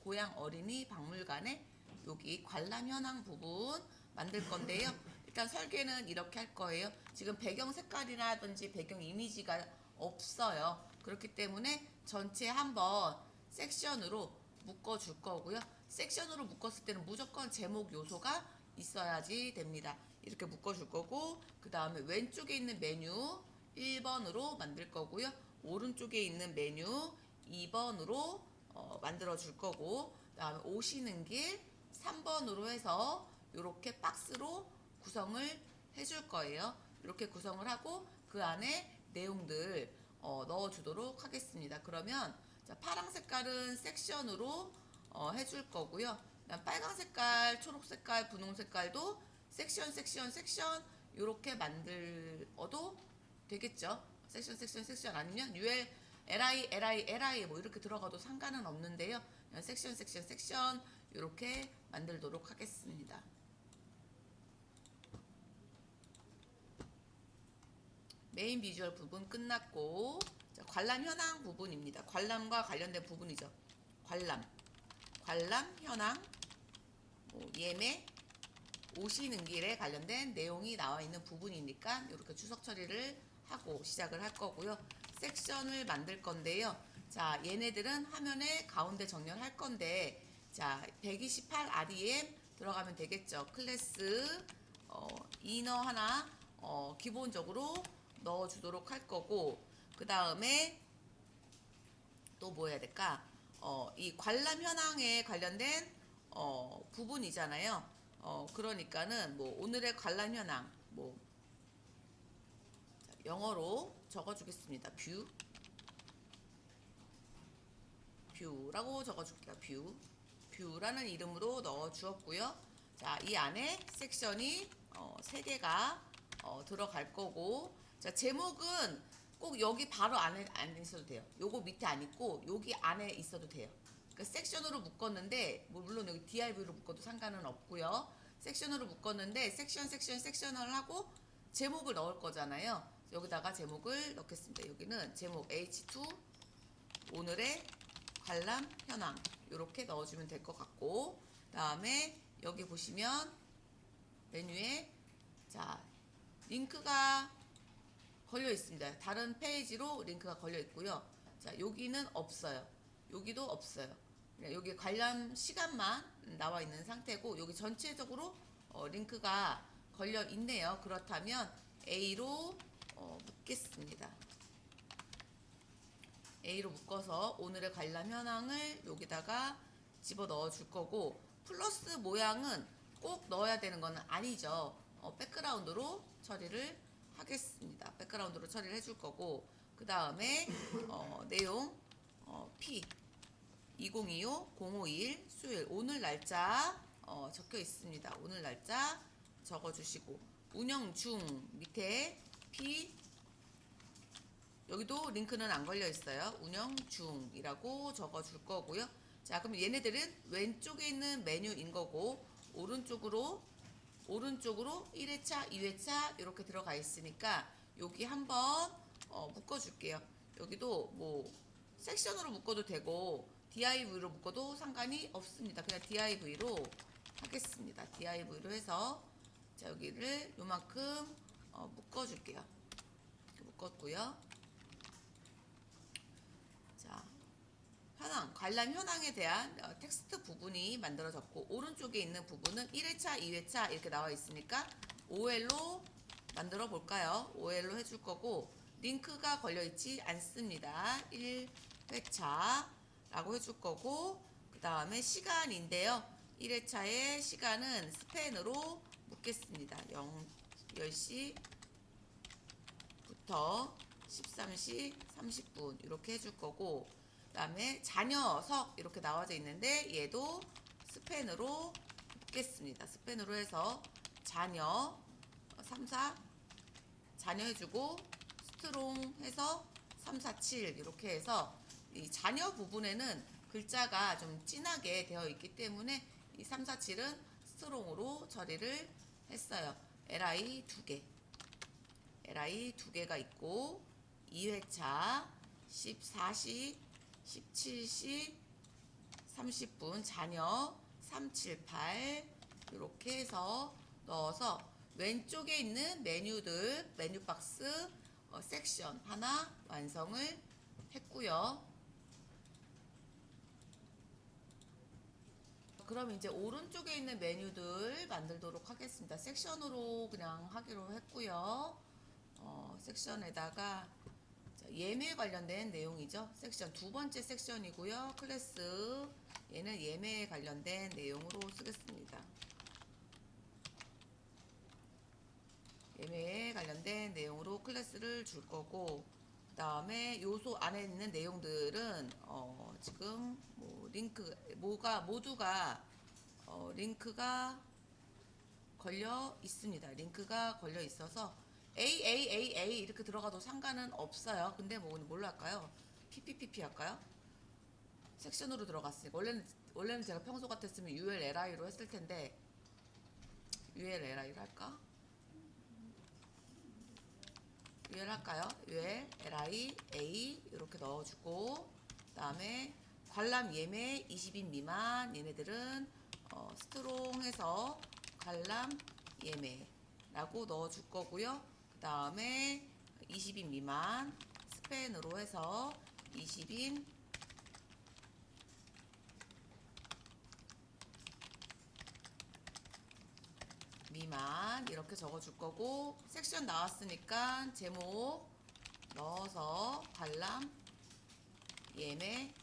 고향 어린이 박물관의 여기 관람 현황 부분 만들 건데요. 일단 설계는 이렇게 할 거예요. 지금 배경 색깔이라든지 배경 이미지가 없어요. 그렇기 때문에 전체 한번 섹션으로 묶어 줄 거고요. 섹션으로 묶었을 때는 무조건 제목 요소가 있어야지 됩니다. 이렇게 묶어 줄 거고, 그 다음에 왼쪽에 있는 메뉴 1번으로 만들 거고요. 오른쪽에 있는 메뉴 2번으로 만들어 줄 거고, 그 다음에 오시는 길 3번으로 해서 이렇게 박스로 구성을 해줄 거예요. 이렇게 구성을 하고 그 안에 내용들 넣어 주도록 하겠습니다. 그러면 자, 파랑 색깔은 섹션으로 해줄 거고요. 빨강 색깔, 초록 색깔, 분홍 색깔도 섹션 이렇게 만들어도 되겠죠. 섹션 아니면 UL LI 뭐 이렇게 들어가도 상관은 없는데요. 그냥 섹션 이렇게 만들도록 하겠습니다. 메인 비주얼 부분 끝났고, 자, 관람 현황 부분입니다. 관람과 관련된 부분이죠. 관람 현황, 뭐 예매, 오시는 길에 관련된 내용이 나와 있는 부분이니까 이렇게 추석 처리를 하고 시작을 할 거고요. 섹션을 만들 건데요. 자, 얘네들은 화면에 가운데 정렬할 건데, 자, 128 REM 들어가면 되겠죠. 클래스 이너 하나 기본적으로 넣어 주도록 할 거고, 그 다음에 또 뭐 해야 될까? 이 관람 현황에 관련된 부분이잖아요. 그러니까는 뭐 오늘의 관람 현황 뭐 영어로 적어주겠습니다. 뷰라고 적어줄게요. 뷰라는 이름으로 넣어 주었고요. 자, 이 안에 섹션이 3개가 들어갈 거고, 자, 제목은 꼭 여기 바로 안에 안 있어도 돼요. 요거 밑에 안 있고 여기 안에 있어도 돼요. 그러니까 섹션으로 묶었는데, 뭐 물론 여기 DIV로 묶어도 상관은 없고요. 섹션으로 묶었는데 섹션을 하고 제목을 넣을 거잖아요. 여기다가 제목을 넣겠습니다. 여기는 제목 H2 오늘의 관람 현황 이렇게 넣어주면 될 것 같고, 다음에 여기 보시면 메뉴에 자 링크가 걸려 있습니다. 다른 페이지로 링크가 걸려 있고요. 자, 여기는 없어요. 여기도 없어요. 여기 관람 시간만 나와 있는 상태고, 여기 전체적으로 링크가 걸려 있네요. 그렇다면 A로 묶겠습니다. A로 묶어서 오늘의 관람 현황을 여기다가 집어 넣어 줄 거고, 플러스 모양은 꼭 넣어야 되는 건 아니죠. 백그라운드로 처리를 하겠습니다. 백그라운드로 처리를 해줄 거고, 그 다음에 내용 P 2025-051 수요일 오늘 날짜 적혀 있습니다. 오늘 날짜 적어주시고, 운영 중 밑에 P 여기도 링크는 안 걸려 있어요. 운영 중이라고 적어줄 거고요. 자, 그럼 얘네들은 왼쪽에 있는 메뉴인 거고, 오른쪽으로 1회차, 2회차 이렇게 들어가 있으니까 여기 한번 묶어줄게요. 여기도 뭐 섹션으로 묶어도 되고 DIV로 묶어도 상관이 없습니다. 그냥 DIV로 하겠습니다. DIV로 해서 자, 여기를 요만큼 묶어줄게요. 이렇게 묶었고요. 자, 관람 현황에 대한 텍스트 부분이 만들어졌고, 오른쪽에 있는 부분은 1회차, 2회차 이렇게 나와 있으니까 OL로 만들어 볼까요? OL로 해줄 거고, 링크가 걸려 있지 않습니다. 1회차 라고 해줄 거고, 그 다음에 시간인데요. 1회차의 시간은 스팬으로 묶겠습니다. 10시부터 13시 30분 이렇게 해줄 거고, 그 다음에 자녀석 이렇게 나와져 있는데 얘도 스팬으로 묶겠습니다. 스팬으로 해서 자녀 34 자녀 해주고, 스트롱 해서 347 이렇게 해서 이 자녀 부분에는 글자가 좀 진하게 되어 있기 때문에 이 347은 스트롱으로 처리를 했어요. LI 2개가 있고, 2회차 14시, 17시, 30분 잔여 378 이렇게 해서 넣어서 왼쪽에 있는 메뉴들 메뉴 박스 섹션 하나 완성을 했고요. 그럼 이제 오른쪽에 있는 메뉴들 만들도록 하겠습니다. 섹션으로 그냥 하기로 했고요. 섹션에다가 예매 관련된 내용이죠. 섹션 두 번째 섹션이고요. 클래스 얘는 예매에 관련된 내용으로 쓰겠습니다. 예매에 관련된 내용으로 클래스를 줄 거고, 그 다음에 요소 안에 있는 내용들은 지금 뭐 링크 모두가 링크가 걸려 있습니다. 링크가 걸려 있어서 A 이렇게 들어가도 상관은 없어요. 근데 뭘로 할까요? PPPP 할까요? 섹션으로 들어갔으니까 원래는 제가 평소 같았으면 ULLI로 했을 텐데 ULLI로 할까? UL 할까요? UL, LI, A 이렇게 넣어주고, 그 다음에 관람 예매 20인 미만 얘네들은 스트롱해서 관람 예매라고 넣어줄 거고요. 그 다음에 20인 미만 스팬으로 해서 20인 미만 이렇게 적어줄 거고, 섹션 나왔으니까 제목 넣어서 관람 예매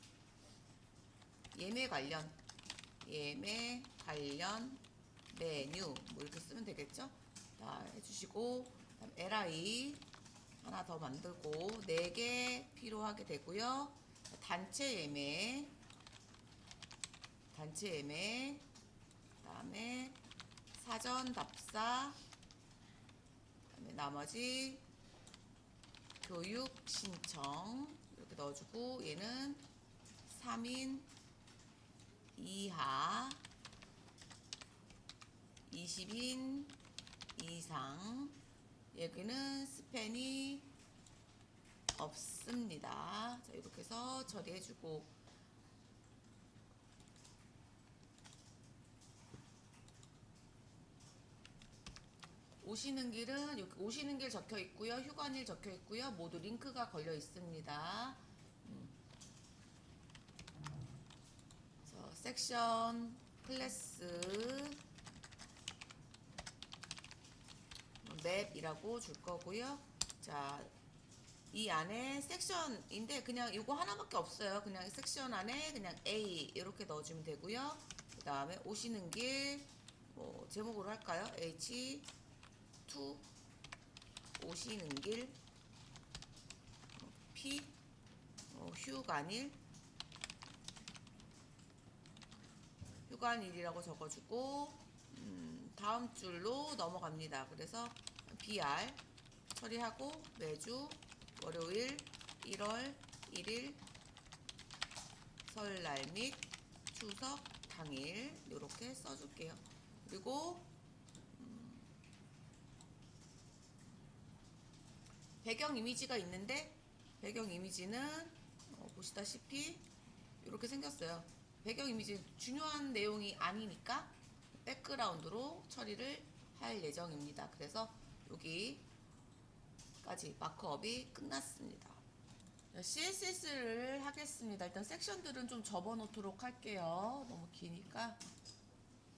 관련 메뉴 뭐 이렇게 쓰면 되겠죠. 자, 해주시고, LI 하나 더 만들고 4개 필요하게 되고요. 단체 예매 그다음에 사전 답사, 그다음에 나머지 교육 신청 이렇게 넣어주고, 얘는 3인 이하 20인 이상, 여기는 스팬이 없습니다. 자, 이렇게 해서 처리해주고, 오시는 길은 여기 오시는 길 적혀 있고요. 휴관일 적혀 있고요. 모두 링크가 걸려 있습니다. 그래서 섹션 클래스 맵이라고 줄 거고요. 자, 이 안에 섹션인데 그냥 이거 하나밖에 없어요. 그냥 섹션 안에 그냥 A 이렇게 넣어주면 되고요. 그 다음에 오시는 길 뭐 제목으로 할까요? H2 오시는 길, P 휴관일이라고 적어주고, 다음 줄로 넘어갑니다. 그래서 BR 처리하고 매주 월요일 1월 1일 설날 및 추석 당일 이렇게 써줄게요. 그리고 배경 이미지가 있는데, 배경 이미지는 보시다시피 이렇게 생겼어요. 배경 이미지 중요한 내용이 아니니까 백그라운드로 처리를 할 예정입니다. 그래서 여기까지 마크업이 끝났습니다. CSS를 하겠습니다. 일단 섹션들은 좀 접어 놓도록 할게요. 너무 기니까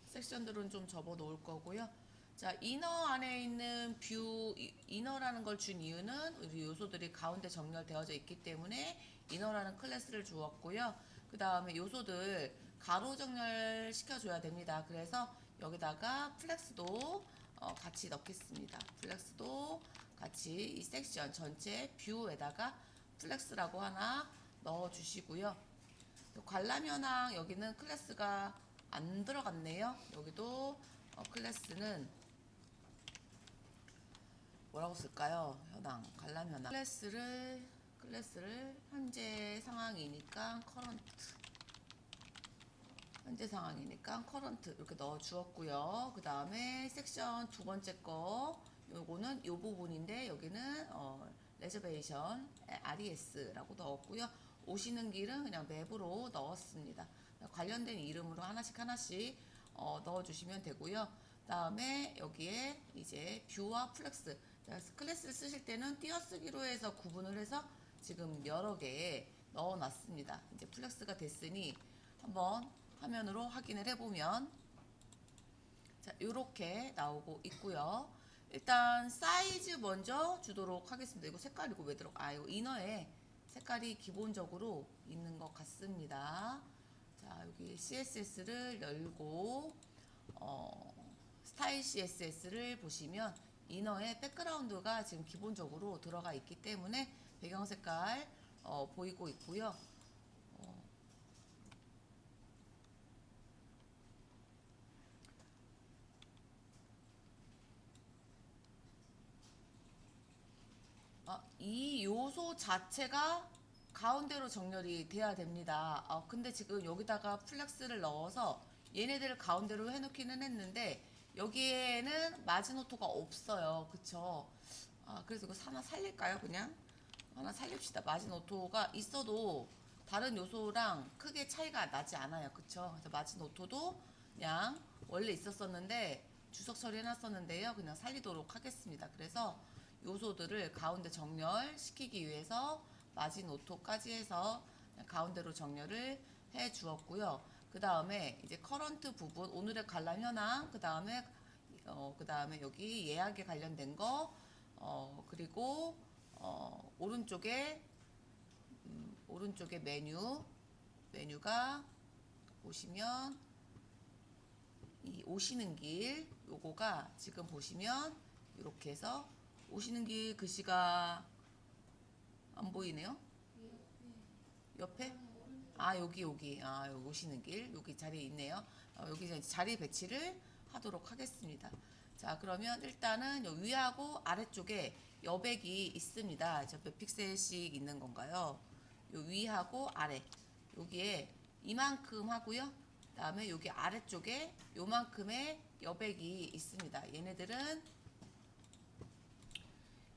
섹션들은 좀 접어 놓을 거고요. 자, 이너 안에 있는 뷰, 이너라는 걸 준 이유는 우리 요소들이 가운데 정렬되어져 있기 때문에 이너라는 클래스를 주었고요. 그 다음에 요소들 가로 정렬 시켜줘야 됩니다. 그래서 여기다가 플렉스도 같이 넣겠습니다. 플렉스도 같이 이 섹션 전체 뷰에다가 플렉스라고 하나 넣어주시고요. 관람 현황 여기는 클래스가 안 들어갔네요. 여기도 클래스는 뭐라고 쓸까요? 현황, 관람 현황. 클래스를 현재 상황이니까 커런트 이렇게 넣어 주었고요. 그 다음에 섹션 두 번째 거 요거는 요 부분인데 여기는 레저베이션 RES라고 넣었고요. 오시는 길은 그냥 맵으로 넣었습니다. 관련된 이름으로 하나씩 넣어주시면 되고요. 다음에 여기에 이제 뷰와 플렉스. 클래스를 쓰실 때는 띄어쓰기로 해서 구분을 해서 지금 여러 개에 넣어놨습니다. 이제 플렉스가 됐으니 한번 화면으로 확인을 해보면 자, 이렇게 나오고 있고요. 일단 사이즈 먼저 주도록 하겠습니다. 이거 색깔 이거 왜 들어가? 이거 이너에 색깔이 기본적으로 있는 것 같습니다. 자, 여기 CSS를 열고 스타일 CSS를 보시면 이너에 백그라운드가 지금 기본적으로 들어가 있기 때문에 배경 색깔 보이고 있고요. 이 요소 자체가 가운데로 정렬이 돼야 됩니다. 근데 지금 여기다가 플렉스를 넣어서 얘네들을 가운데로 해놓기는 했는데 여기에는 마지노트가 없어요. 그쵸? 그래서 이거 하나 살릴까요? 그냥 하나 살립시다. 마지노트가 있어도 다른 요소랑 크게 차이가 나지 않아요. 그쵸? 그래서 마지노트도 그냥 원래 있었었는데 주석 처리해놨었는데요. 그냥 살리도록 하겠습니다. 그래서 요소들을 가운데 정렬시키기 위해서 마지노트까지 해서 가운데로 정렬을 해 주었고요. 그 다음에 이제 커런트 부분, 오늘의 관람 현황, 그 다음에 여기 예약에 관련된 거, 그리고 오른쪽에 메뉴가 보시면 이 오시는 길 요거가 지금 보시면 이렇게 해서 오시는 길 글씨가 안 보이네요. 옆에? 여기 여기 오시는 길 여기 자리에 있네요. 여기 이제 자리 배치를 하도록 하겠습니다. 자, 그러면 일단은 요 위하고 아래쪽에 여백이 있습니다. 저 몇 픽셀씩 있는 건가요? 요 위하고 아래 여기에 이만큼 하고요. 그다음에 여기 아래쪽에 요만큼의 여백이 있습니다. 얘네들은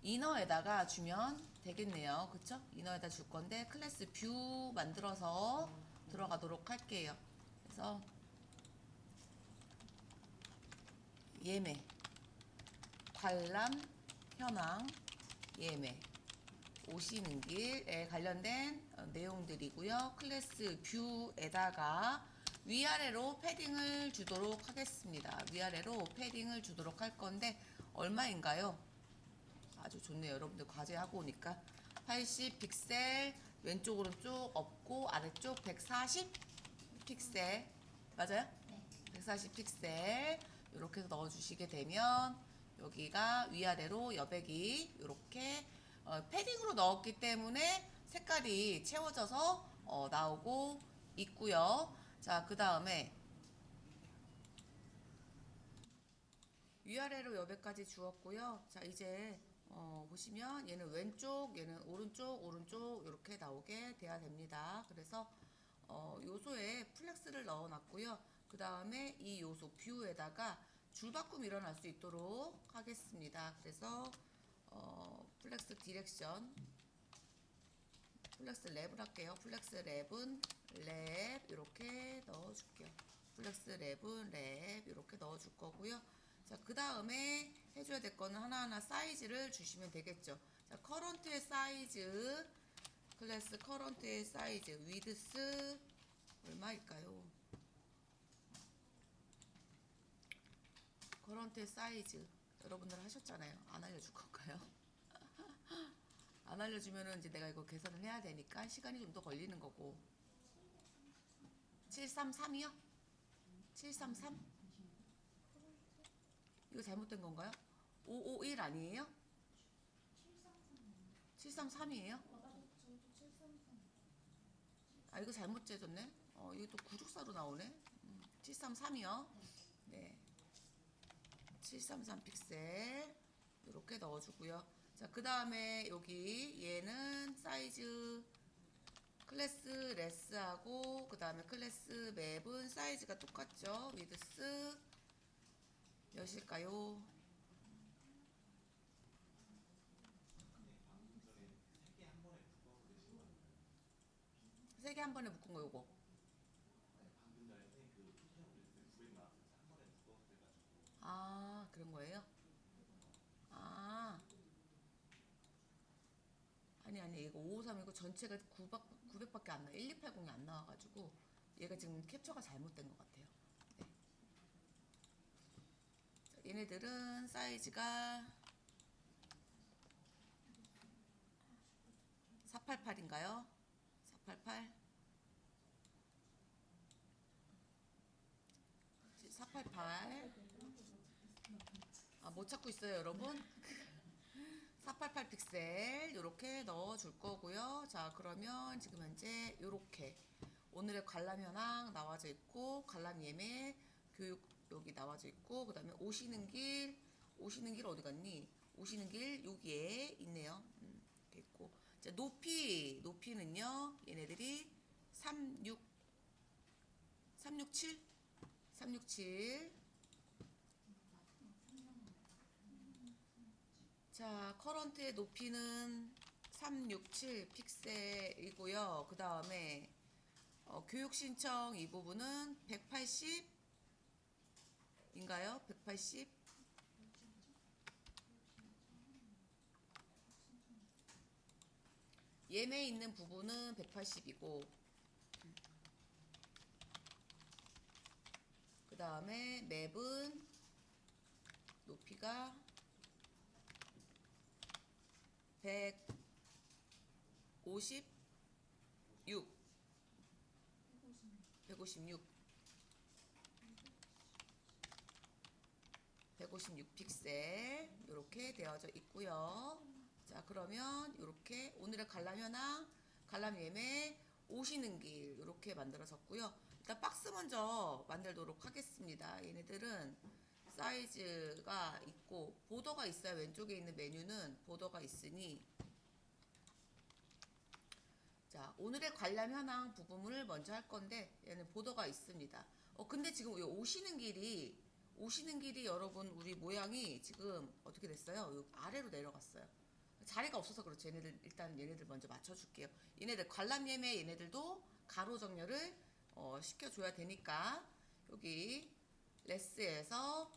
이너에다가 주면 되겠네요. 그쵸? 이너에다 줄 건데 클래스 뷰 만들어서 들어가도록 할게요. 그래서 예매, 관람, 현황, 예매, 오시는 길에 관련된 내용들이고요. 클래스 뷰에다가 위아래로 패딩을 주도록 하겠습니다. 위아래로 패딩을 주도록 할 건데 얼마인가요? 아주 좋네요. 여러분들 과제하고 오니까 80 픽셀 왼쪽 오른쪽 없고 아래쪽 140 픽셀 맞아요? 네. 140 픽셀 이렇게 해서 넣어주시게 되면 여기가 위아래로 여백이 이렇게 패딩으로 넣었기 때문에 색깔이 채워져서 나오고 있고요. 자, 그 다음에 위아래로 여백까지 주었고요. 자, 이제 보시면 얘는 왼쪽, 얘는 오른쪽, 오른쪽 이렇게 나오게 돼야 됩니다. 그래서 요소에 플렉스를 넣어놨고요. 그 다음에 이 요소 뷰에다가 줄바꿈 일어날 수 있도록 하겠습니다. 그래서 플렉스 디렉션, 플렉스 랩을 할게요. 플렉스 랩은 랩 이렇게 넣어줄게요. 플렉스 랩은 랩 이렇게 넣어줄 거고요. 자, 그 다음에 해줘야 될 거는 하나하나 사이즈를 주시면 되겠죠. 자, 커런트의 사이즈, 클래스 커런트의 사이즈, 위드스 얼마일까요? 커런트의 사이즈 여러분들 하셨잖아요. 안 알려줄 건가요? 안 알려주면은 이제 내가 이거 계산을 해야 되니까 시간이 좀 더 걸리는 거고. 733이요? 733? 이거 잘못된 건가요? 551 아니에요? 733이에요? 이거 잘못 재졌네. 이거 또 964로 나오네. 733이요. 네. 733 픽셀 이렇게 넣어주고요. 자, 그 다음에 여기 얘는 사이즈 클래스 레스하고 그 다음에 클래스 맵은 사이즈가 똑같죠. 위드스 몇일까요? 세 개 한 번에 묶은 거 요거. 그런 거예요? 아, 아니 이거 553이고 전체가 900밖에 안 나와. 1280이 안 나와가지고 얘가 지금 캡처가 잘못된 것 같아요. 네. 자, 얘네들은 사이즈가 488인가요? 488 488 아, 못 찾고 있어요 여러분. 488 픽셀 이렇게 넣어줄 거고요. 자, 그러면 지금 현재 이렇게 오늘의 관람 현황 나와져 있고 관람 예매 교육 여기 나와져 있고 그 다음에 오시는 길 어디 갔니? 오시는 길 여기에 있네요. 이렇게 있고 자, 높이는요 얘네들이 367 367 자, 커런트의 높이는 367 픽셀이고요. 그 다음에 교육 신청 이 부분은 180인가요? 180 예매 있는 부분은 180이고 그 다음에 맵은 높이가 156 156 156 픽셀 이렇게 되어져 있고요. 자, 그러면 이렇게 오늘의 관람 현황, 관람 예매, 오시는 길 이렇게 만들어졌고요. 일단 박스 먼저 만들도록 하겠습니다. 얘네들은 사이즈가 있고 보더가 있어요. 왼쪽에 있는 메뉴는 보더가 있으니 자, 오늘의 관람 현황 부분을 먼저 할 건데 얘는 보더가 있습니다. 근데 지금 오시는 길이 여러분 우리 모양이 지금 어떻게 됐어요? 요 아래로 내려갔어요. 자리가 없어서 그렇죠. 일단 얘네들 먼저 맞춰줄게요. 얘네들 관람 예매 얘네들도 가로 정렬을 시켜줘야 되니까 여기 레스에서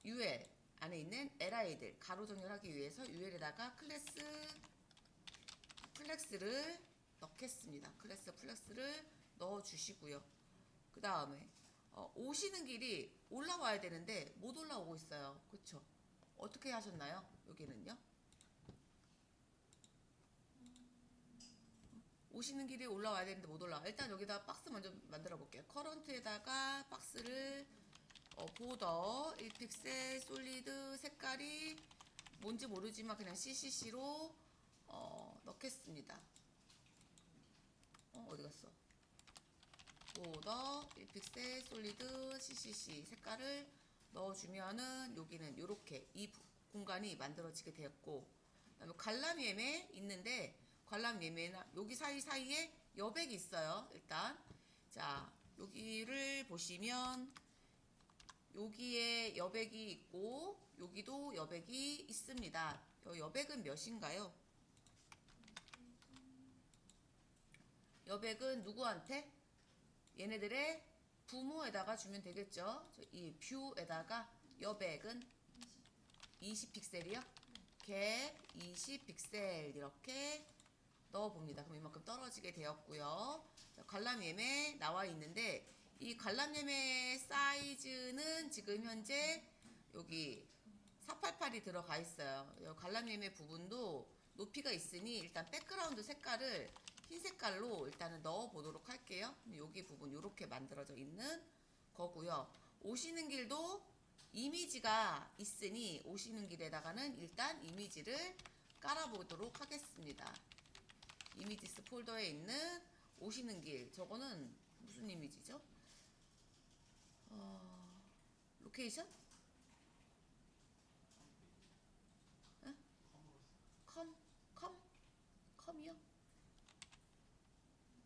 UL 안에 있는 LI들 가로 정렬하기 위해서 UL에다가 플렉스를 넣겠습니다. 클래스 플렉스를 넣어주시고요. 그 다음에 오시는 길이 올라와야 되는데 못 올라오고 있어요. 그쵸? 어떻게 하셨나요? 여기는요? 오시는 길이 올라와야 되는데 못 올라와. 일단 여기다 박스 먼저 만들어 볼게요. 커런트에다가 박스를 보더 1픽셀 솔리드 색깔이 뭔지 모르지만 그냥 CCC로 넣겠습니다. 어디 갔어? 보더 1픽셀 솔리드 CCC 색깔을 넣어주면은 여기는 이렇게 이 공간이 만들어지게 되었고 그다음에 관람 예매 있는데 관람 예매나 여기 사이사이에 여백이 있어요. 일단 자 여기를 보시면 여기에 여백이 있고 여기도 여백이 있습니다. 여백은 몇인가요? 여백은 누구한테? 얘네들의 부모에다가 주면 되겠죠. 이 뷰에다가 여백은 20픽셀이요. 갭 20픽셀 이렇게 넣어봅니다. 그럼 이만큼 떨어지게 되었고요. 관람 예매 나와 있는데 이 관람 예매 사이즈는 지금 현재 여기 488이 들어가 있어요. 관람 예매 부분도 높이가 있으니 일단 백그라운드 색깔을 흰 색깔로 일단은 넣어 보도록 할게요. 여기 부분 이렇게 만들어져 있는 거고요. 오시는 길도 이미지가 있으니 오시는 길에다가는 일단 이미지를 깔아보도록 하겠습니다. 이미지스 폴더에 있는 오시는 길 저거는 무슨 이미지죠? 로케이션? 응? 컴이요?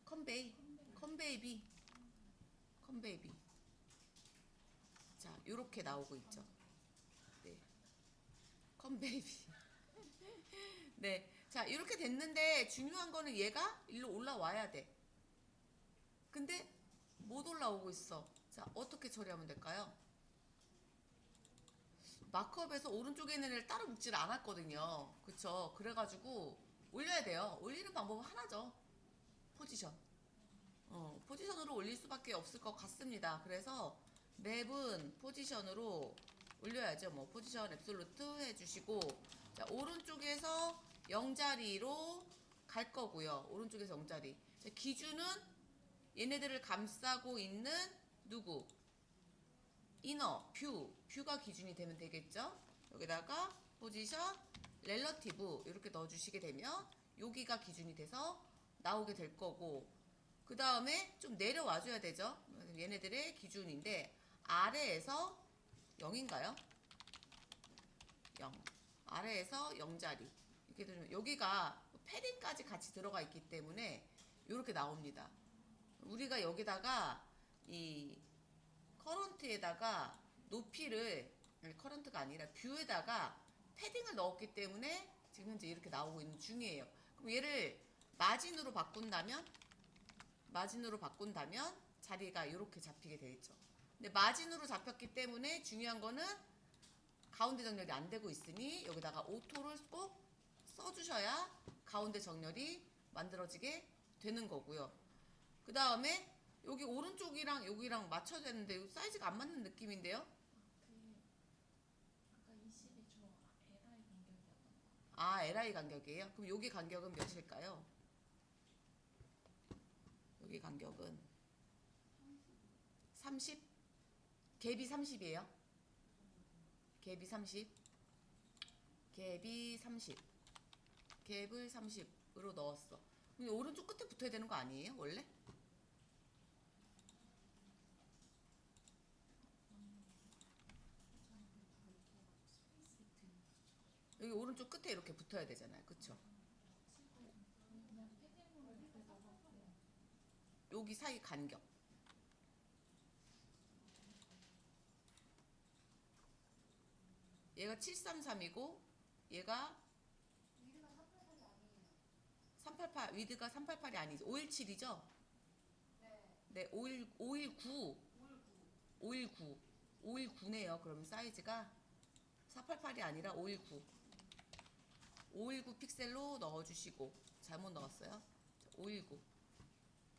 컴베이비 자 요렇게 나오고 있죠. 네 컴베이비 네 자 이렇게 됐는데 중요한 거는 얘가 일로 올라와야 돼. 근데 못 올라오고 있어. 자 어떻게 처리하면 될까요? 마크업에서 오른쪽에 있는 애를 따로 묶질 않았거든요. 그쵸? 그래가지고 올려야 돼요. 올리는 방법은 하나죠. 포지션. 포지션으로 올릴 수밖에 없을 것 같습니다. 그래서 맵은 포지션으로 올려야죠. 뭐 포지션 앱솔루트 해주시고, 자 오른쪽에서 0자리로 갈 거고요. 오른쪽에서 0자리. 자, 기준은 얘네들을 감싸고 있는 누구? 이너 뷰가 기준이 되면 되겠죠. 여기다가 포지션 렐러티브 이렇게 넣어주시게 되면 여기가 기준이 돼서 나오게 될 거고, 그 다음에 좀 내려와 줘야 되죠. 얘네들의 기준인데 아래에서 0인가요? 0. 아래에서 0자리 이렇게 되면 여기가 패딩까지 같이 들어가 있기 때문에 이렇게 나옵니다. 우리가 여기다가 이 커런트에다가 높이를, 커런트가 아니라 뷰에다가 패딩을 넣었기 때문에 지금 현재 이렇게 나오고 있는 중이에요. 그럼 얘를 마진으로 바꾼다면 자리가 이렇게 잡히게 되겠죠. 근데 마진으로 잡혔기 때문에 중요한 거는 가운데 정렬이 안 되고 있으니 여기다가 오토를 꼭 써주셔야 가운데 정렬이 만들어지게 되는 거고요. 그 다음에 여기 오른쪽이랑 여기랑 맞춰야 되는데 사이즈가 안 맞는 느낌인데요? 아까 20이 저 LI 간격이었던 거. 아, LI 간격이에요? 그럼 여기 간격은 몇일까요? 여기 간격은 30? 갭이 30이에요. 갭이 30. 갭이 30. 갭을 30으로 넣었어. 그럼 오른쪽 끝에 붙어야 되는 거 아니에요? 원래? 여기 오른쪽 끝에 이렇게 붙어야 되잖아요. 그쵸? 그냥 패딩으로 이렇게 넣었고. 여기 사이 간격. 얘가 733이고 얘가 388, 위드가 388이 아니죠. 517이죠? 네, 519. 519. 519네요. 그러면 사이즈가 488이 아니라 519. 519 픽셀로 넣어주시고, 잘못 넣었어요. 519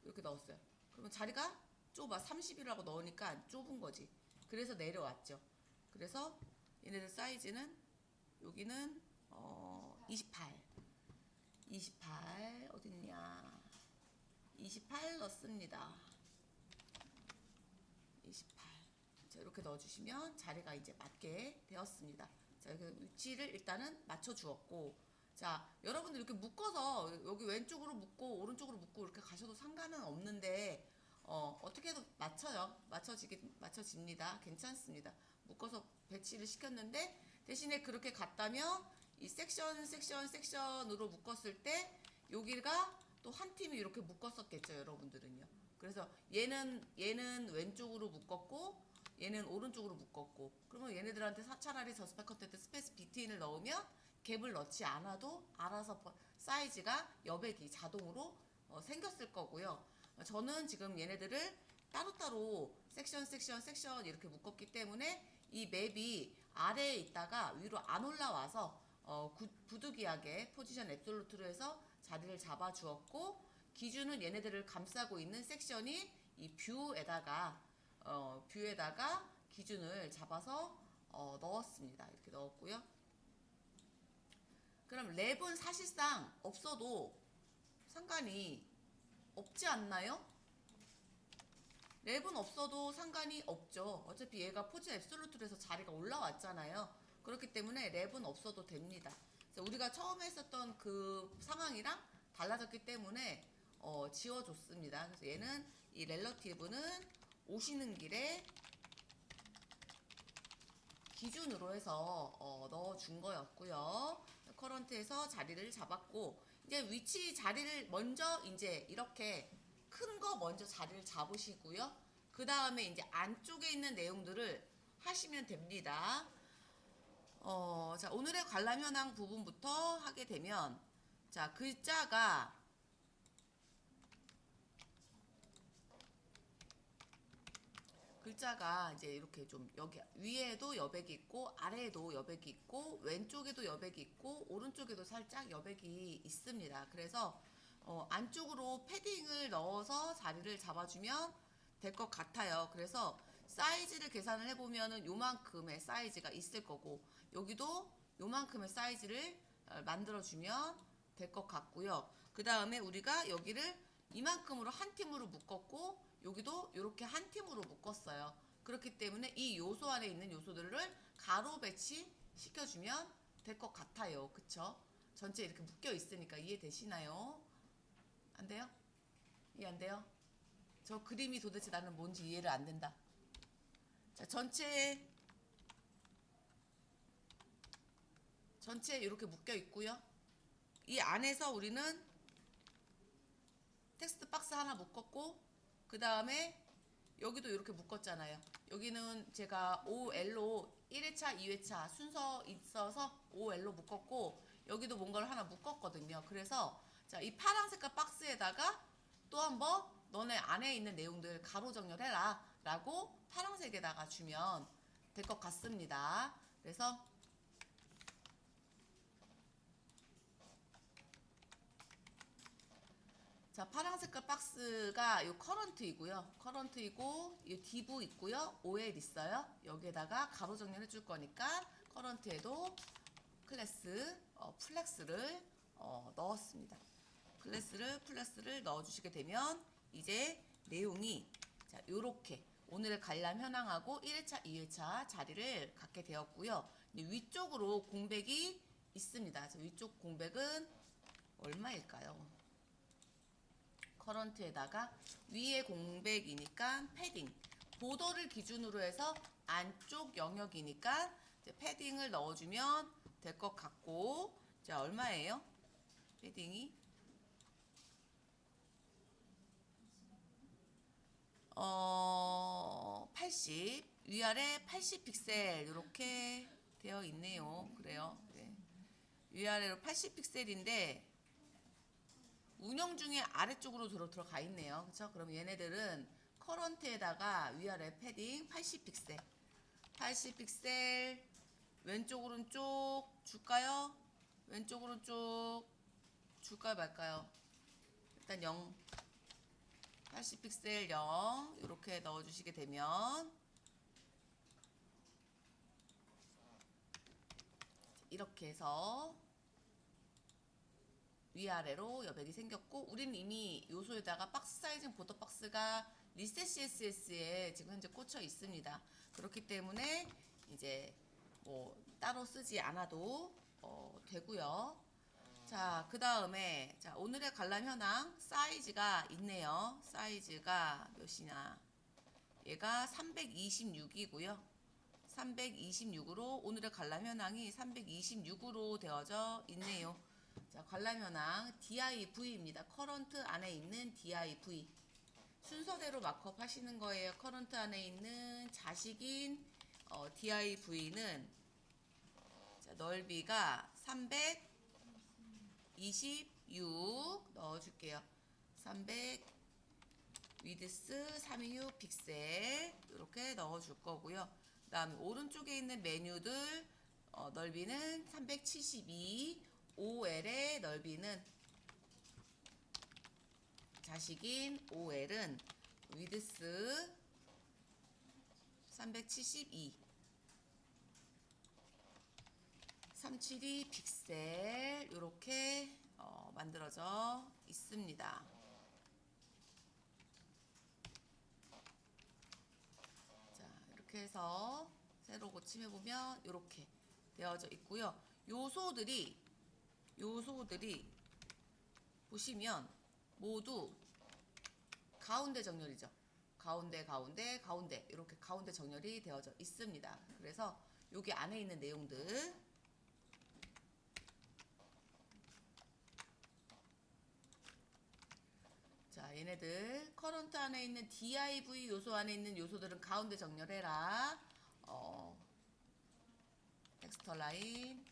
이렇게 넣었어요. 그러면 자리가 좁아. 30이라고 넣으니까 좁은 거지. 그래서 내려왔죠. 그래서 얘네들 사이즈는 여기는 28 어딨냐, 28 넣습니다. 28. 자, 이렇게 넣어주시면 자리가 이제 맞게 되었습니다. 자, 이렇게 위치를 일단은 맞춰 주었고, 자, 여러분들 이렇게 묶어서 여기 왼쪽으로 묶고 오른쪽으로 묶고 이렇게 가셔도 상관은 없는데, 어떻게 해도 맞춰집니다. 괜찮습니다. 묶어서 배치를 시켰는데, 대신에 그렇게 갔다면 이 섹션으로 묶었을 때 여기가 또 한 팀이 이렇게 묶었었겠죠, 여러분들은요. 그래서 얘는 왼쪽으로 묶었고 얘는 오른쪽으로 묶었고, 그러면 얘네들한테 차라리 저스펙 컨텐트 스페이스 비트인을 넣으면 갭을 넣지 않아도 알아서 사이즈가 여백이 자동으로 생겼을 거고요. 저는 지금 얘네들을 따로따로 섹션 이렇게 묶었기 때문에 이 맵이 아래에 있다가 위로 안 올라와서 부득이하게 포지션 앱솔루트로 해서 자리를 잡아 주었고, 기준은 얘네들을 감싸고 있는 섹션이 이 뷰에다가 기준을 잡아서 넣었습니다. 이렇게 넣었고요. 그럼 랩은 사실상 없어도 상관이 없지 않나요? 랩은 없어도 상관이 없죠. 어차피 얘가 포지션 앱솔루트로 해서 자리가 올라왔잖아요. 그렇기 때문에 랩은 없어도 됩니다. 그래서 우리가 처음에 했었던 그 상황이랑 달라졌기 때문에 지워줬습니다. 그래서 얘는 이 렐러티브는 오시는 길에 기준으로 해서 넣어준 거였고요. 커런트에서 자리를 잡았고, 이제 위치 자리를 먼저 이제 이렇게 큰 거 먼저 자리를 잡으시고요. 그 다음에 이제 안쪽에 있는 내용들을 하시면 됩니다. 자, 오늘의 관람 현황 부분부터 하게 되면, 자, 글자가 이제 이렇게 좀 여기 위에도 여백이 있고 아래에도 여백이 있고 왼쪽에도 여백이 있고 오른쪽에도 살짝 여백이 있습니다. 그래서 안쪽으로 패딩을 넣어서 자리를 잡아주면 될 것 같아요. 그래서 사이즈를 계산을 해보면은 요만큼의 사이즈가 있을 거고 여기도 요만큼의 사이즈를 만들어주면 될 것 같고요. 그 다음에 우리가 여기를 이만큼으로 한 팀으로 묶었고 여기도 이렇게 한 팀으로 묶었어요. 그렇기 때문에 이 요소 안에 있는 요소들을 가로 배치 시켜주면 될 것 같아요. 그쵸? 전체 이렇게 묶여 있으니까 이해되시나요? 안 돼요? 이해 안 돼요? 저 그림이 도대체 나는 뭔지 이해를 안 된다. 자, 전체 이렇게 묶여 있고요. 이 안에서 우리는 텍스트 박스 하나 묶었고 그 다음에 여기도 이렇게 묶었잖아요. 여기는 제가 OL로 1회차, 2회차 순서 있어서 OL로 묶었고 여기도 뭔가를 하나 묶었거든요. 그래서 자, 이 파란 색깔 박스에다가 또 한번 너네 안에 있는 내용들 가로 정렬해라 라고 파란색에다가 주면 될 것 같습니다. 그래서 자, 파란 색깔 박스가 요 커런트이고요. 커런트이고 이 디브 있고요. OL 있어요. 여기에다가 가로 정렬해 줄 거니까 커런트에도 클래스 플렉스를 넣었습니다. 플렉스를 넣어 주시게 되면 이제 내용이 자, 요렇게 오늘의 관람 현황하고 1회차, 2회차 자리를 갖게 되었고요. 위쪽으로 공백이 있습니다. 위쪽 공백은 얼마일까요? 커런트에다가 위에 공백이니까 패딩 보더를 기준으로 해서 안쪽 영역이니까 이제 패딩을 넣어주면 될 것 같고 자 얼마예요? 패딩이 80 위아래 80 픽셀 이렇게 되어 있네요. 그래요. 네. 위아래로 80 픽셀인데 운영 중에 아래쪽으로 들어가 있네요. 그쵸? 그럼 얘네들은 커런트에다가 위아래 패딩 80픽셀 80픽셀 왼쪽 오른쪽 줄까요? 왼쪽 오른쪽 줄까요 말까요? 일단 0 80픽셀 0 이렇게 넣어주시게 되면 이렇게 해서 위아래로 여백이 생겼고 우리는 이미 요소에다가 박스 사이징 보더 박스가 리셋 CSS에 지금 현재 꽂혀 있습니다. 그렇기 때문에 이제 뭐 따로 쓰지 않아도 되고요. 자, 그 다음에 자 오늘의 관람 현황 사이즈가 있네요. 사이즈가 몇이냐? 얘가 326이고요. 326으로 오늘의 관람 현황이 326으로 되어져 있네요. 자, 관람 현황 DIV입니다. 커런트 안에 있는 DIV. 순서대로 마크업 하시는 거예요. 커런트 안에 있는 자식인 DIV는 자, 넓이가 326 넣어줄게요. 300 위드스 326 픽셀 이렇게 넣어줄 거고요. 그 다음에 오른쪽에 있는 메뉴들 넓이는 372 OL의 넓이는 자식인 OL은 위드스 372 372 픽셀 이렇게 만들어져 있습니다. 자, 이렇게 해서 세로 고침해보면 이렇게 되어져 있고요. 요소들이 보시면 모두 가운데 정렬이죠. 가운데 이렇게 가운데 정렬이 되어져 있습니다. 그래서 여기 안에 있는 내용들 자 얘네들 커런트 안에 있는 div 요소 안에 있는 요소들은 가운데 정렬해라. 텍스터 라인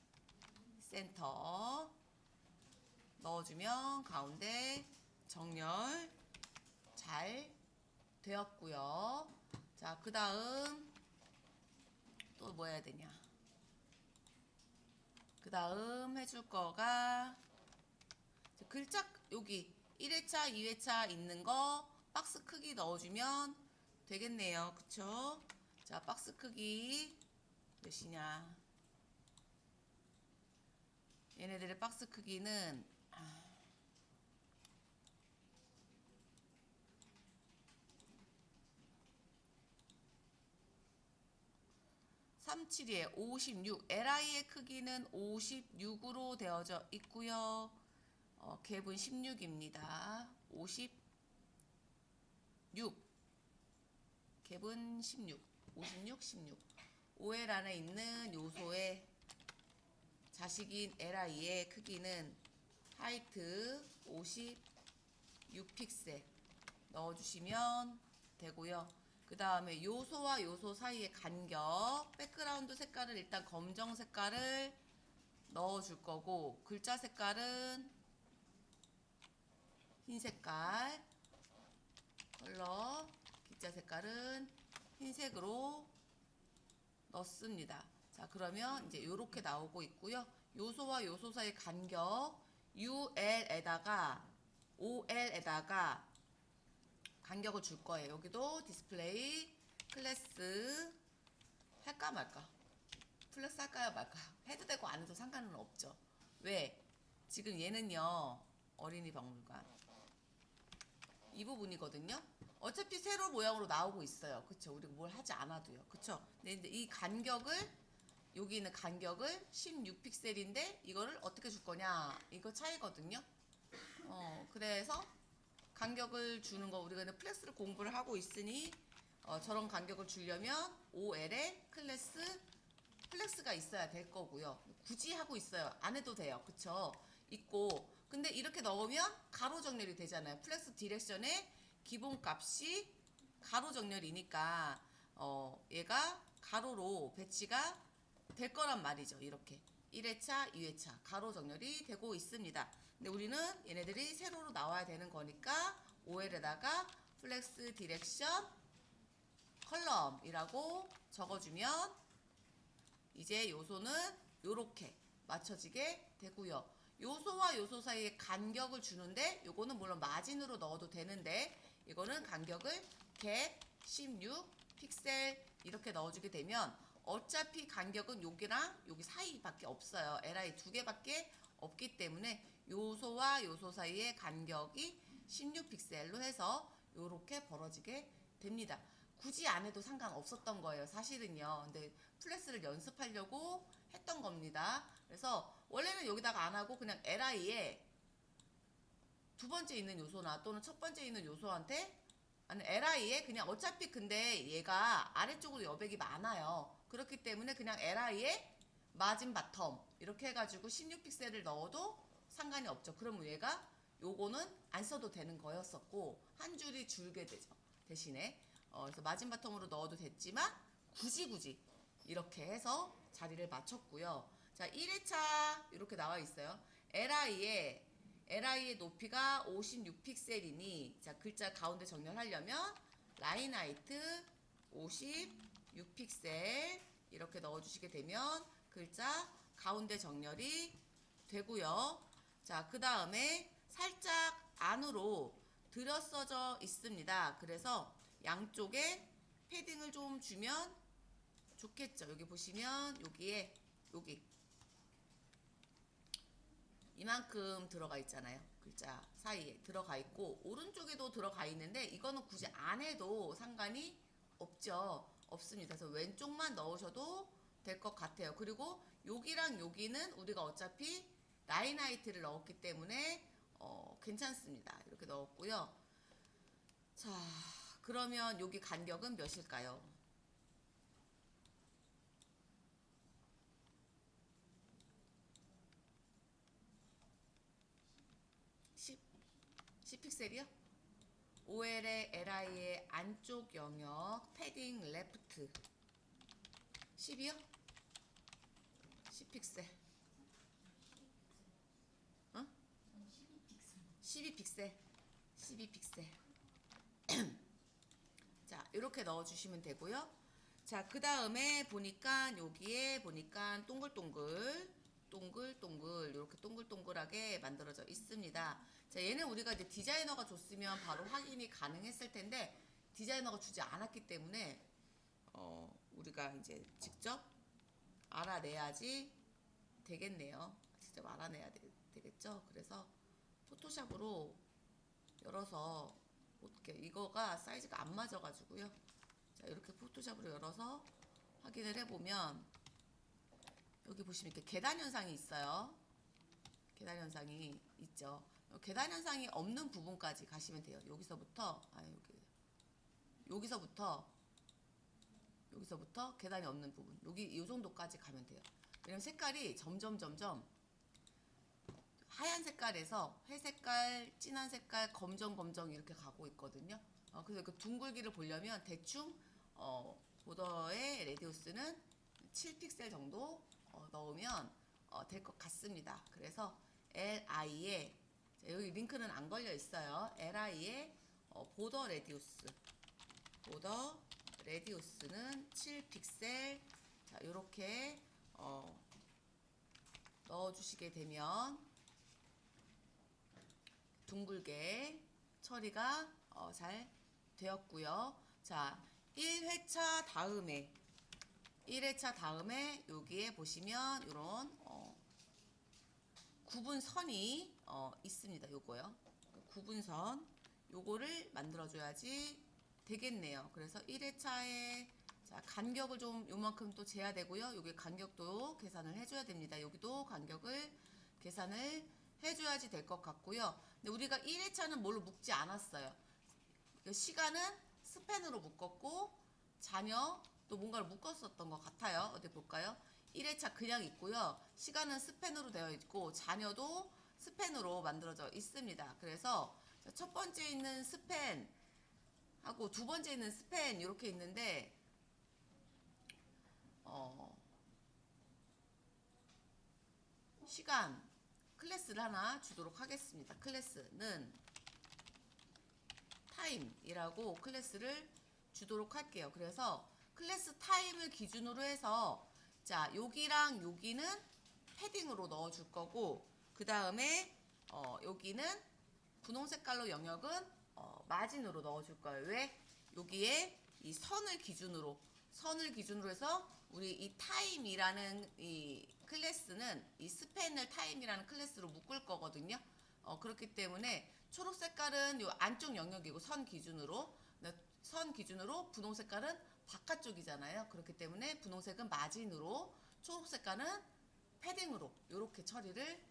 센터 넣어주면 가운데 정렬 잘 되었고요. 자, 그 다음 또 뭐 해야 되냐. 그 다음 해줄 거가 글자 여기 1회차, 2회차 있는 거 박스 크기 넣어주면 되겠네요. 그쵸? 자, 박스 크기 몇이냐. 얘네들의 박스 크기는 37에 56. LI의 크기는 56으로 되어져 있고요. 갭은 16입니다. 56. 갭은 16. 56, 16. OL 안에 있는 요소의 자식인 LI의 크기는 하이트 56픽셀 넣어주시면 되고요. 그 다음에 요소와 요소 사이의 간격, 백그라운드 색깔을 일단 검정 색깔을 넣어줄 거고, 글자 색깔은 흰 색깔, 컬러, 기자 색깔은 흰색으로 넣습니다. 자, 그러면 이제 이렇게 나오고 있고요. 요소와 요소 사이의 간격, UL에다가 OL에다가 간격을 줄 거예요. 여기도 디스플레이, 클래스 할까 말까? 플렉스 할까요 말까? 해도 되고 안 해도 상관은 없죠. 왜? 지금 얘는요, 어린이 박물관 이 부분이거든요. 어차피 세로 모양으로 나오고 있어요. 그쵸? 우리가 뭘 하지 않아도요. 그쵸? 근데 이 간격을, 여기 있는 간격을 16픽셀인데 이거를 어떻게 줄 거냐, 이거 차이거든요. 그래서 간격을 주는 거, 우리가 플렉스를 공부를 하고 있으니 저런 간격을 주려면 OL에 클래스 플렉스가 있어야 될 거고요. 굳이 하고 있어요. 안 해도 돼요. 그쵸? 있고, 근데 이렇게 넣으면 가로 정렬이 되잖아요. 플렉스 디렉션의 기본값이 가로 정렬이니까 얘가 가로로 배치가 될 거란 말이죠. 이렇게 1회차, 2회차 가로 정렬이 되고 있습니다. 근데 우리는 얘네들이 세로로 나와야 되는 거니까 OL에다가 플렉스 디렉션 컬럼이라고 적어주면 이제 요소는 요렇게 맞춰지게 되고요. 요소와 요소 사이에 간격을 주는데, 요거는 물론 마진으로 넣어도 되는데, 이거는 간격을 갭 16 픽셀 이렇게 넣어주게 되면 어차피 간격은 여기랑 여기 사이밖에 없어요. LI 두 개밖에 없기 때문에 요소와 요소 사이의 간격이 16픽셀로 해서 요렇게 벌어지게 됩니다. 굳이 안 해도 상관없었던 거예요. 사실은요. 근데 플렉스를 연습하려고 했던 겁니다. 그래서 원래는 여기다가 안 하고 그냥 LI에 두 번째 있는 요소나 또는 첫 번째 있는 요소한테, 아니 LI에 그냥 어차피, 근데 얘가 아래쪽으로 여백이 많아요. 그렇기 때문에 그냥 LI에 마진 바텀 이렇게 해가지고 16픽셀을 넣어도 상관이 없죠. 그럼 얘가 요거는 안 써도 되는 거였었고 한 줄이 줄게 되죠. 대신에 그래서 마진 바텀으로 넣어도 됐지만 굳이 이렇게 해서 자리를 맞췄고요. 자, 1회차 이렇게 나와 있어요. LI의 높이가 56픽셀이니, 자, 글자 가운데 정렬하려면 라인 하이트 56픽셀 이렇게 넣어주시게 되면 글자 가운데 정렬이 되고요. 자, 그 다음에 살짝 안으로 들여써져 있습니다. 그래서 양쪽에 패딩을 좀 주면 좋겠죠. 여기 보시면 여기에 여기 이만큼 들어가 있잖아요. 글자 사이에 들어가 있고 오른쪽에도 들어가 있는데 이거는 굳이 안 해도 상관이 없습니다. 그래서 왼쪽만 넣으셔도 될 것 같아요. 그리고 여기랑 여기는 우리가 어차피 라인 하이트를 넣었기 때문에 괜찮습니다. 이렇게 넣었고요. 자, 그러면 여기 간격은 몇일까요? 10픽셀이요? OL의 LI의 안쪽 영역 패딩 레프트 10이요? 10픽셀. 어? 12픽셀. 12픽셀. 자, 이렇게 넣어주시면 되고요. 자, 그 다음에 보니까 여기에 보니까 동글동글 이렇게 동글동글하게 만들어져 있습니다. 자, 얘는 우리가 이제 디자이너가 줬으면 바로 확인이 가능했을 텐데 디자이너가 주지 않았기 때문에 우리가 이제 직접 알아내야지 되겠네요. 직접 알아내야 되겠죠. 그래서 포토샵으로 열어서 볼게요. 이거가 사이즈가 안 맞아가지고요. 자, 이렇게 포토샵으로 열어서 확인을 해보면 여기 보시면 이렇게 계단 현상이 있어요. 계단 현상이 있죠. 계단 현상이 없는 부분까지 가시면 돼요. 여기서부터 여기서부터 계단이 없는 부분, 여기 이 정도까지 가면 돼요. 왜냐면 색깔이 점점 하얀 색깔에서 회색깔, 진한 색깔, 검정 이렇게 가고 있거든요. 그래서 그 둥글기를 보려면 대충 보더의 레디우스는 7픽셀 정도 넣으면 될 것 같습니다. 그래서 LI에 여기 링크는 안 걸려 있어요. LI에 보더 레디우스는 7픽셀. 자, 이렇게 넣어주시게 되면 둥글게 처리가 잘 되었고요. 자, 1회차 다음에 여기에 보시면 이런 구분선이 있습니다. 요거요. 구분선 요거를 만들어줘야지 되겠네요. 그래서 1회차에 자, 간격을 좀 요만큼 또 재야 되고요. 여기 간격도 계산을 해줘야 됩니다. 여기도 간격을 계산을 해줘야지 될 것 같고요. 근데 우리가 1회차는 뭘로 묶지 않았어요. 시간은 스펜으로 묶었고 자녀 또 뭔가를 묶었었던 것 같아요. 어디 볼까요? 1회차 그냥 있고요. 시간은 스펜으로 되어 있고 자녀도 스펜으로 만들어져 있습니다. 그래서 첫 번째 있는 스펜 하고 두 번째 있는 스펜 이렇게 있는데 시간 클래스를 하나 주도록 하겠습니다. 클래스는 타임이라고 클래스를 주도록 할게요. 그래서 클래스 타임을 기준으로 해서 자, 여기랑 여기는 패딩으로 넣어줄 거고 그 다음에 여기는 분홍 색깔로 영역은 마진으로 넣어줄 거예요. 왜? 여기에 이 선을 기준으로 해서 우리 이 타임이라는 이 클래스는 이 스펜을 타임이라는 클래스로 묶을 거거든요. 그렇기 때문에 초록 색깔은 이 안쪽 영역이고 선 기준으로 분홍 색깔은 바깥쪽이잖아요. 그렇기 때문에 분홍색은 마진으로 초록 색깔은 패딩으로 이렇게 처리를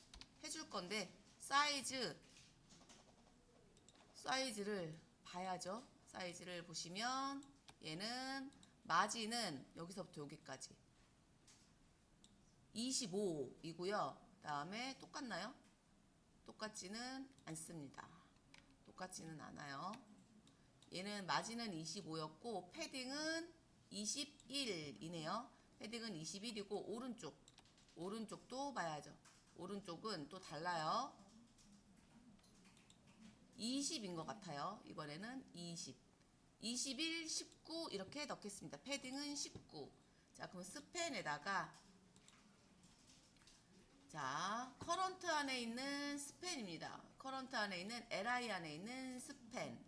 해줄 건데 사이즈를 봐야죠. 사이즈를 보시면 얘는 마진은 여기서부터 여기까지 25이고요. 다음에 똑같나요? 똑같지는 않습니다. 똑같지는 않아요. 얘는 마진은 25였고 패딩은 21이네요. 패딩은 21이고 오른쪽도 봐야죠. 오른쪽은 또 달라요. 20인 것 같아요. 이번에는 21, 19 이렇게 넣겠습니다. 패딩은 19. 자, 그럼 스펜에다가 자, 커런트 안에 있는 스펜입니다. 커런트 안에 있는 LI 안에 있는 스펜.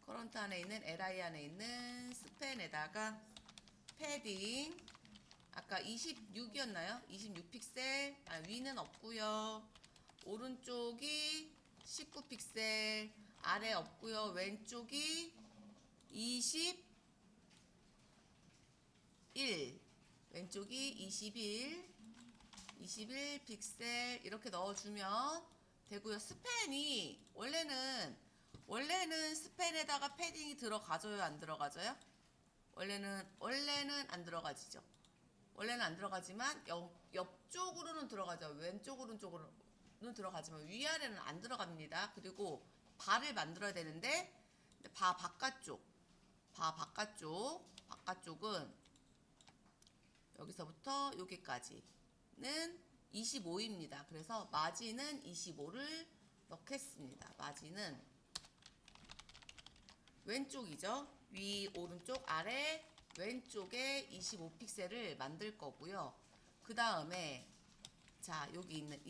커런트 안에 있는 LI 안에 있는 스펜에다가 패딩 아까 26이었나요? 26픽셀. 위는 없고요. 오른쪽이 19픽셀. 아래 없고요. 왼쪽이 21. 왼쪽이 21 픽셀 이렇게 넣어주면 되고요. 스펜이 원래는 스펜에다가 패딩이 들어가져요, 안 들어가져요? 원래는 안 들어가지죠. 원래는 안 들어가지만 옆쪽으로는 들어가죠. 왼쪽으로는 들어가지만 위아래는 안 들어갑니다. 그리고 바를 만들어야 되는데 바 바깥쪽은 여기서부터 여기까지는 25입니다. 그래서 마진은 25를 넣겠습니다. 마진은 왼쪽이죠. 위, 오른쪽, 아래, 왼쪽에 25픽셀을 만들 거고요. 그 다음에 자 여기 있는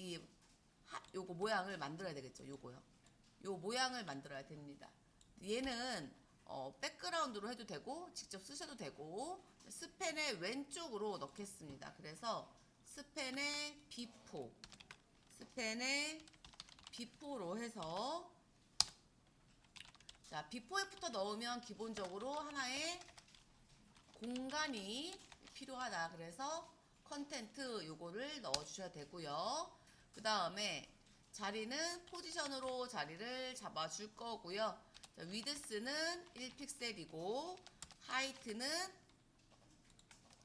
요거 모양을 만들어야 되겠죠. 요거요. 요 모양을 만들어야 됩니다. 얘는 백그라운드로 해도 되고 직접 쓰셔도 되고 스펜의 왼쪽으로 넣겠습니다. 그래서 스펜의 비포로 해서 자 비포 애프터 넣으면 기본적으로 하나의 공간이 필요하다. 그래서 컨텐트 요거를 넣어 주셔야 되고요. 그 다음에 자리는 포지션으로 자리를 잡아 줄 거고요. 자, 위드스는 1픽셀이고 하이트는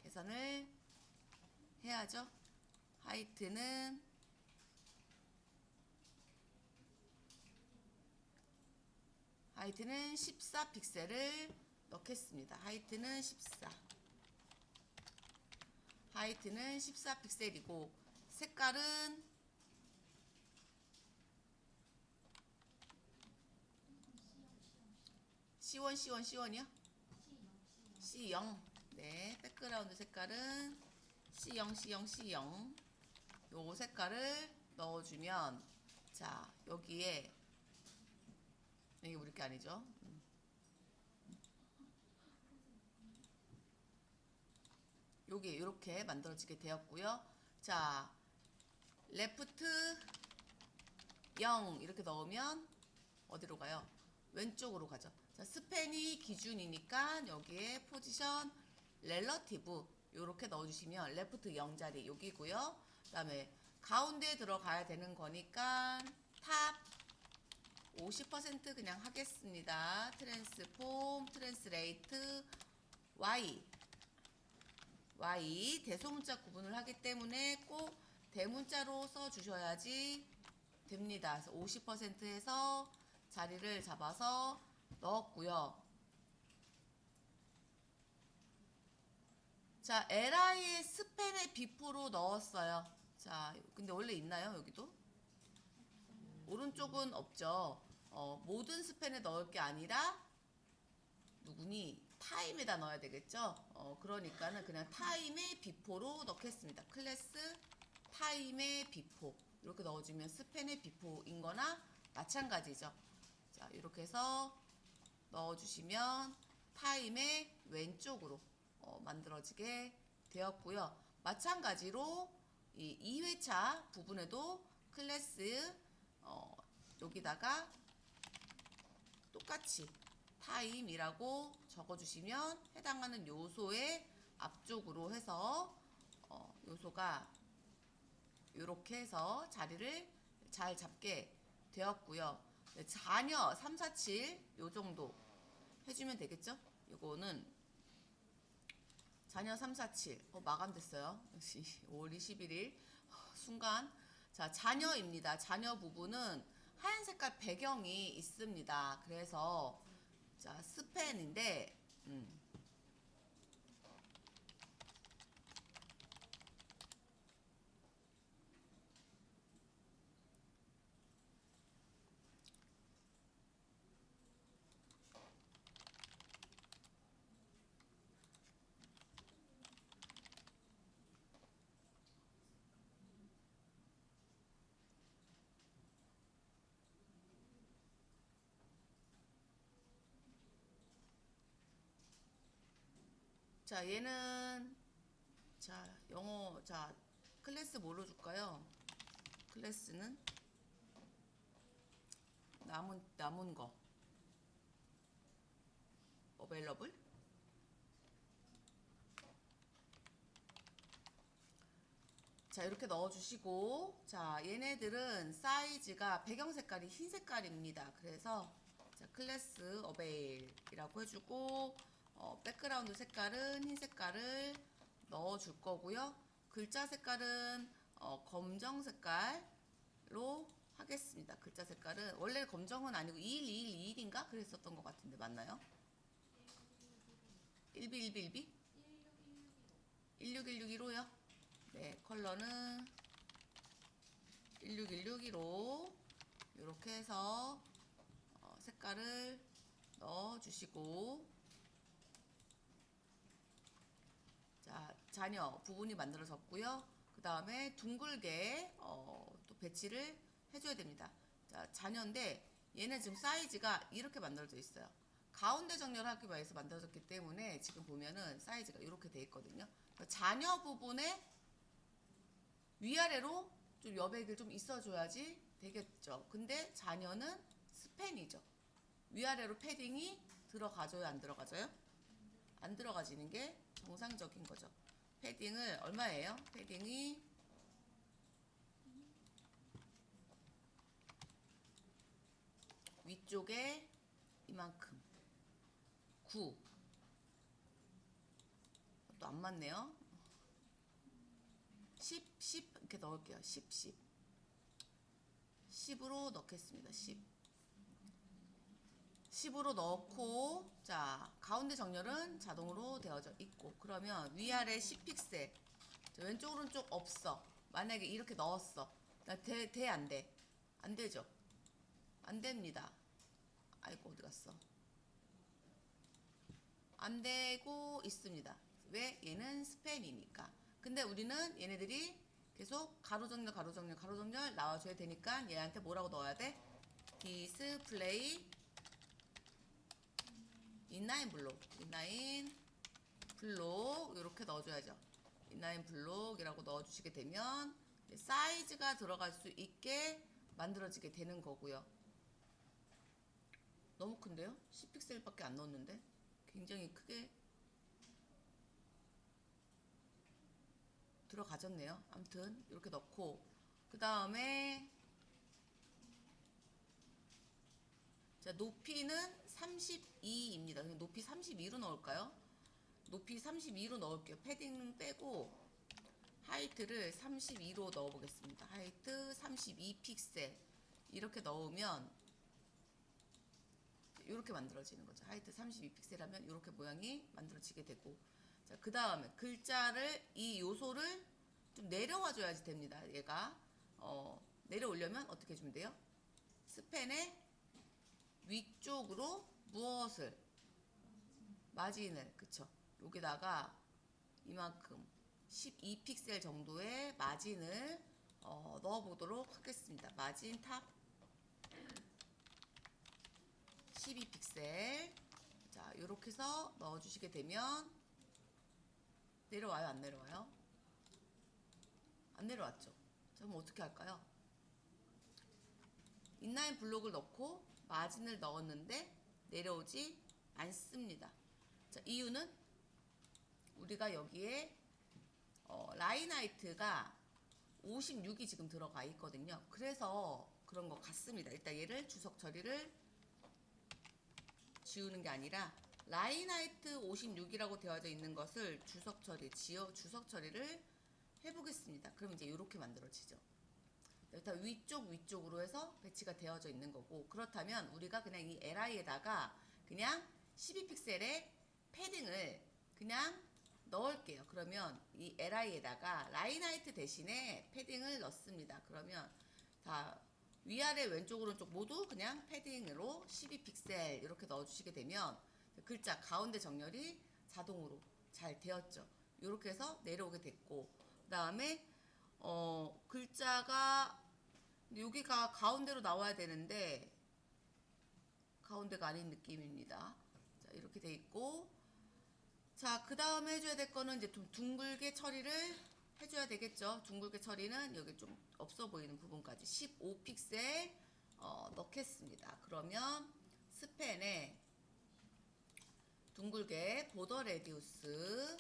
계산을 해야죠. 하이트는 14픽셀을 넣겠습니다. 하이트는 14픽셀이고 색깔은 C1이요? C0. 네, 백그라운드 색깔은 C0. 요 색깔을 넣어주면 자 여기에 이게 우리 게 아니죠. 여기 이렇게 만들어지게 되었고요. 자 레프트 0 이렇게 넣으면 어디로 가요? 왼쪽으로 가죠. 자 스펜이 기준이니까 여기에 포지션 렐러티브 이렇게 넣어주시면 레프트 0 자리 여기고요. 그 다음에 가운데 들어가야 되는 거니까 탑 50% 그냥 하겠습니다. 트랜스폼, 트랜스레이트, Y 대소문자 구분을 하기 때문에 꼭 대문자로 써주셔야지 됩니다. 그래서 50%에서 자리를 잡아서 넣었고요. 자, LI의 스펜의 비포로 넣었어요. 자, 근데 원래 있나요? 여기도? 오른쪽은 없죠. 모든 스펜에 넣을 게 아니라 누구니? 타임에다 넣어야 되겠죠. 그러니까는 그냥 타임의 비포로 넣겠습니다. 클래스 타임의 비포 이렇게 넣어주면 스펜의 비포인 거나 마찬가지죠. 자 이렇게 해서 넣어주시면 타임의 왼쪽으로 만들어지게 되었고요. 마찬가지로 이 2회차 부분에도 클래스 여기다가 똑같이 타임이라고 적어주시면 해당하는 요소의 앞쪽으로 해서 요소가 이렇게 해서 자리를 잘 잡게 되었고요. 네, 자녀 3, 4, 7 요정도 해주면 되겠죠? 이거는 자녀 3, 4, 7 마감됐어요. 5월 21일 순간 자 자녀입니다. 자녀 부분은 하얀 색깔 배경이 있습니다. 그래서 자 스펜인데 자 얘는 자 영어 자 클래스 뭘로 줄까요? 클래스는 남은 거 어베일러블 자 이렇게 넣어주시고 자 얘네들은 사이즈가 배경 색깔이 흰 색깔입니다. 그래서 자 클래스 어베일이라고 해주고 백그라운드 색깔은 흰 색깔을 넣어줄 거고요. 글자 색깔은 검정 색깔로 하겠습니다. 글자 색깔은 원래 검정은 아니고 2121인가 그랬었던 것 같은데 맞나요? 121212? 16161호요? 네, 컬러는 16161로 이렇게 해서 색깔을 넣어주시고, 자, 잔여 부분이 만들어졌고요. 그 다음에 둥글게 또 배치를 해줘야 됩니다. 자, 잔여인데 얘는 지금 사이즈가 이렇게 만들어져 있어요. 가운데 정렬하기 위해서 만들어졌기 때문에 지금 보면은 사이즈가 이렇게 돼 있거든요. 잔여 부분에 위아래로 좀 여백이 좀 있어줘야지 되겠죠. 근데 잔여는 스팬이죠. 위아래로 패딩이 들어가줘요, 안 들어가져요? 안 들어가지는 게 정상적인 거죠. 패딩을 얼마예요? 패딩이 위쪽에 이만큼 9. 또 안 맞네요. 10 이렇게 넣을게요. 10 10으로 넣겠습니다. 10으로 넣고, 자, 가운데 정렬은 자동으로 되어져 있고, 그러면 위아래 10픽셀. 왼쪽 오른쪽 없어. 만약에 이렇게 넣었어. 돼, 안 돼? 안 되죠? 안 됩니다. 아이고, 어디 갔어? 안 되고 있습니다. 왜? 얘는 스팬이니까. 근데 우리는 얘네들이 계속 가로 정렬, 가로 정렬, 가로 정렬 나와줘야 되니까 얘한테 뭐라고 넣어야 돼? 디스플레이 인라인 블록, 인라인 블록 이렇게 넣어줘야죠. 인라인 블록이라고 넣어주시게 되면 사이즈가 들어갈 수 있게 만들어지게 되는 거고요. 너무 큰데요? 10픽셀밖에 안 넣었는데 굉장히 크게 들어가졌네요. 아무튼 이렇게 넣고, 그 다음에 자, 높이는 32입니다. 높이 32로 넣을까요? 높이 32로 넣을게요. 패딩 빼고 하이트를 32로 넣어보겠습니다. 하이트 32픽셀 이렇게 넣으면 이렇게 만들어지는 거죠. 하이트 32픽셀 하면 이렇게 모양이 만들어지게 되고, 자, 그 다음에 글자를 이 요소를 좀 내려와 줘야지 됩니다. 얘가 내려오려면 어떻게 해주면 돼요? 스팬의 위쪽으로 무엇을? 마진을, 그쵸? 여기다가 이만큼 12픽셀 정도의 마진을 넣어보도록 하겠습니다. 마진 탑 12픽셀. 자, 이렇게 해서 넣어주시게 되면 내려와요, 안 내려와요? 안 내려왔죠? 자, 그럼 어떻게 할까요? 인라인 블록을 넣고 마진을 넣었는데 내려오지 않습니다. 자, 이유는 우리가 여기에 라인 하이트가 56이 지금 들어가 있거든요. 그래서 그런 것 같습니다. 일단 얘를 주석 처리를 지우는 게 아니라 라인 하이트 56이라고 되어져 있는 것을 주석 처리를 해보겠습니다. 그럼 이제 이렇게 만들어지죠. 일단 위쪽으로 해서 배치가 되어져 있는 거고, 그렇다면 우리가 그냥 이 LI에다가 그냥 12픽셀의 패딩을 그냥 넣을게요. 그러면 이 LI에다가 라인 하이트 대신에 패딩을 넣습니다. 그러면 다 위아래 왼쪽 오른쪽 모두 그냥 패딩으로 12픽셀 이렇게 넣어주시게 되면 글자 가운데 정렬이 자동으로 잘 되었죠. 이렇게 해서 내려오게 됐고, 그 다음에 글자가 여기가 가운데로 나와야 되는데 가운데가 아닌 느낌입니다. 자, 이렇게 돼 있고, 자, 그 다음에 해줘야 될 거는 이제 좀 둥글게 처리를 해줘야 되겠죠. 둥글게 처리는 여기 좀 없어 보이는 부분까지 15픽셀 넣겠습니다. 그러면 스팬에 둥글게 보더 레디우스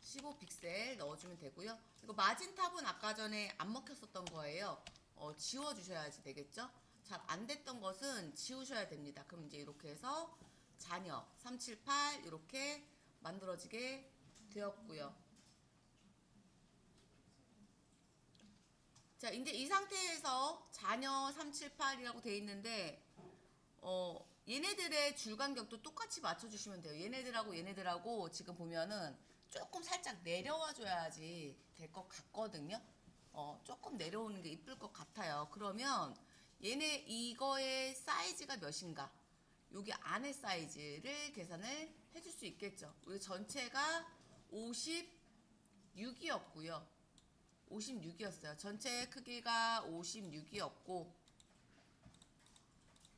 15픽셀 넣어주면 되고요. 이거 마진 탑은 아까 전에 안 먹혔었던 거예요. 지워주셔야지 되겠죠. 잘 안 됐던 것은 지우셔야 됩니다. 그럼 이제 이렇게 해서 잔여 378 이렇게 만들어지게 되었고요. 자, 이제 이 상태에서 잔여 378이라고 되어 있는데 얘네들의 줄 간격도 똑같이 맞춰주시면 돼요. 얘네들하고 지금 보면은 조금 살짝 내려와 줘야지 될 것 같거든요. 조금 내려오는 게 이쁠 것 같아요. 그러면 얘네 이거의 사이즈가 몇인가? 여기 안에 사이즈를 계산을 해줄 수 있겠죠. 우리 전체가 56이었고요. 56이었어요. 전체 크기가 56이었고,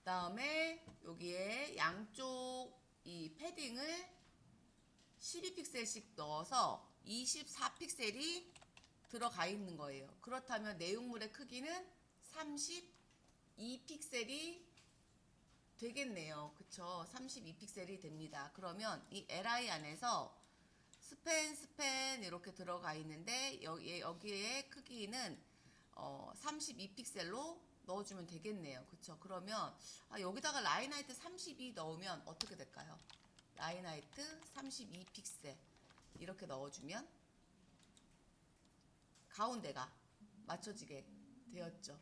다음에 여기에 양쪽 이 패딩을 12픽셀씩 넣어서 24픽셀이 들어가 있는 거예요. 그렇다면 내용물의 크기는 32픽셀이 되겠네요. 그쵸? 32픽셀이 됩니다. 그러면 이 li 안에서 스팬 이렇게 들어가 있는데 여기에 크기는 32픽셀로 넣어주면 되겠네요. 그쵸? 그러면 여기다가 라인 하이트 32 넣으면 어떻게 될까요? 라인 하이트 32픽셀 이렇게 넣어주면 가운데가 맞춰지게 되었죠.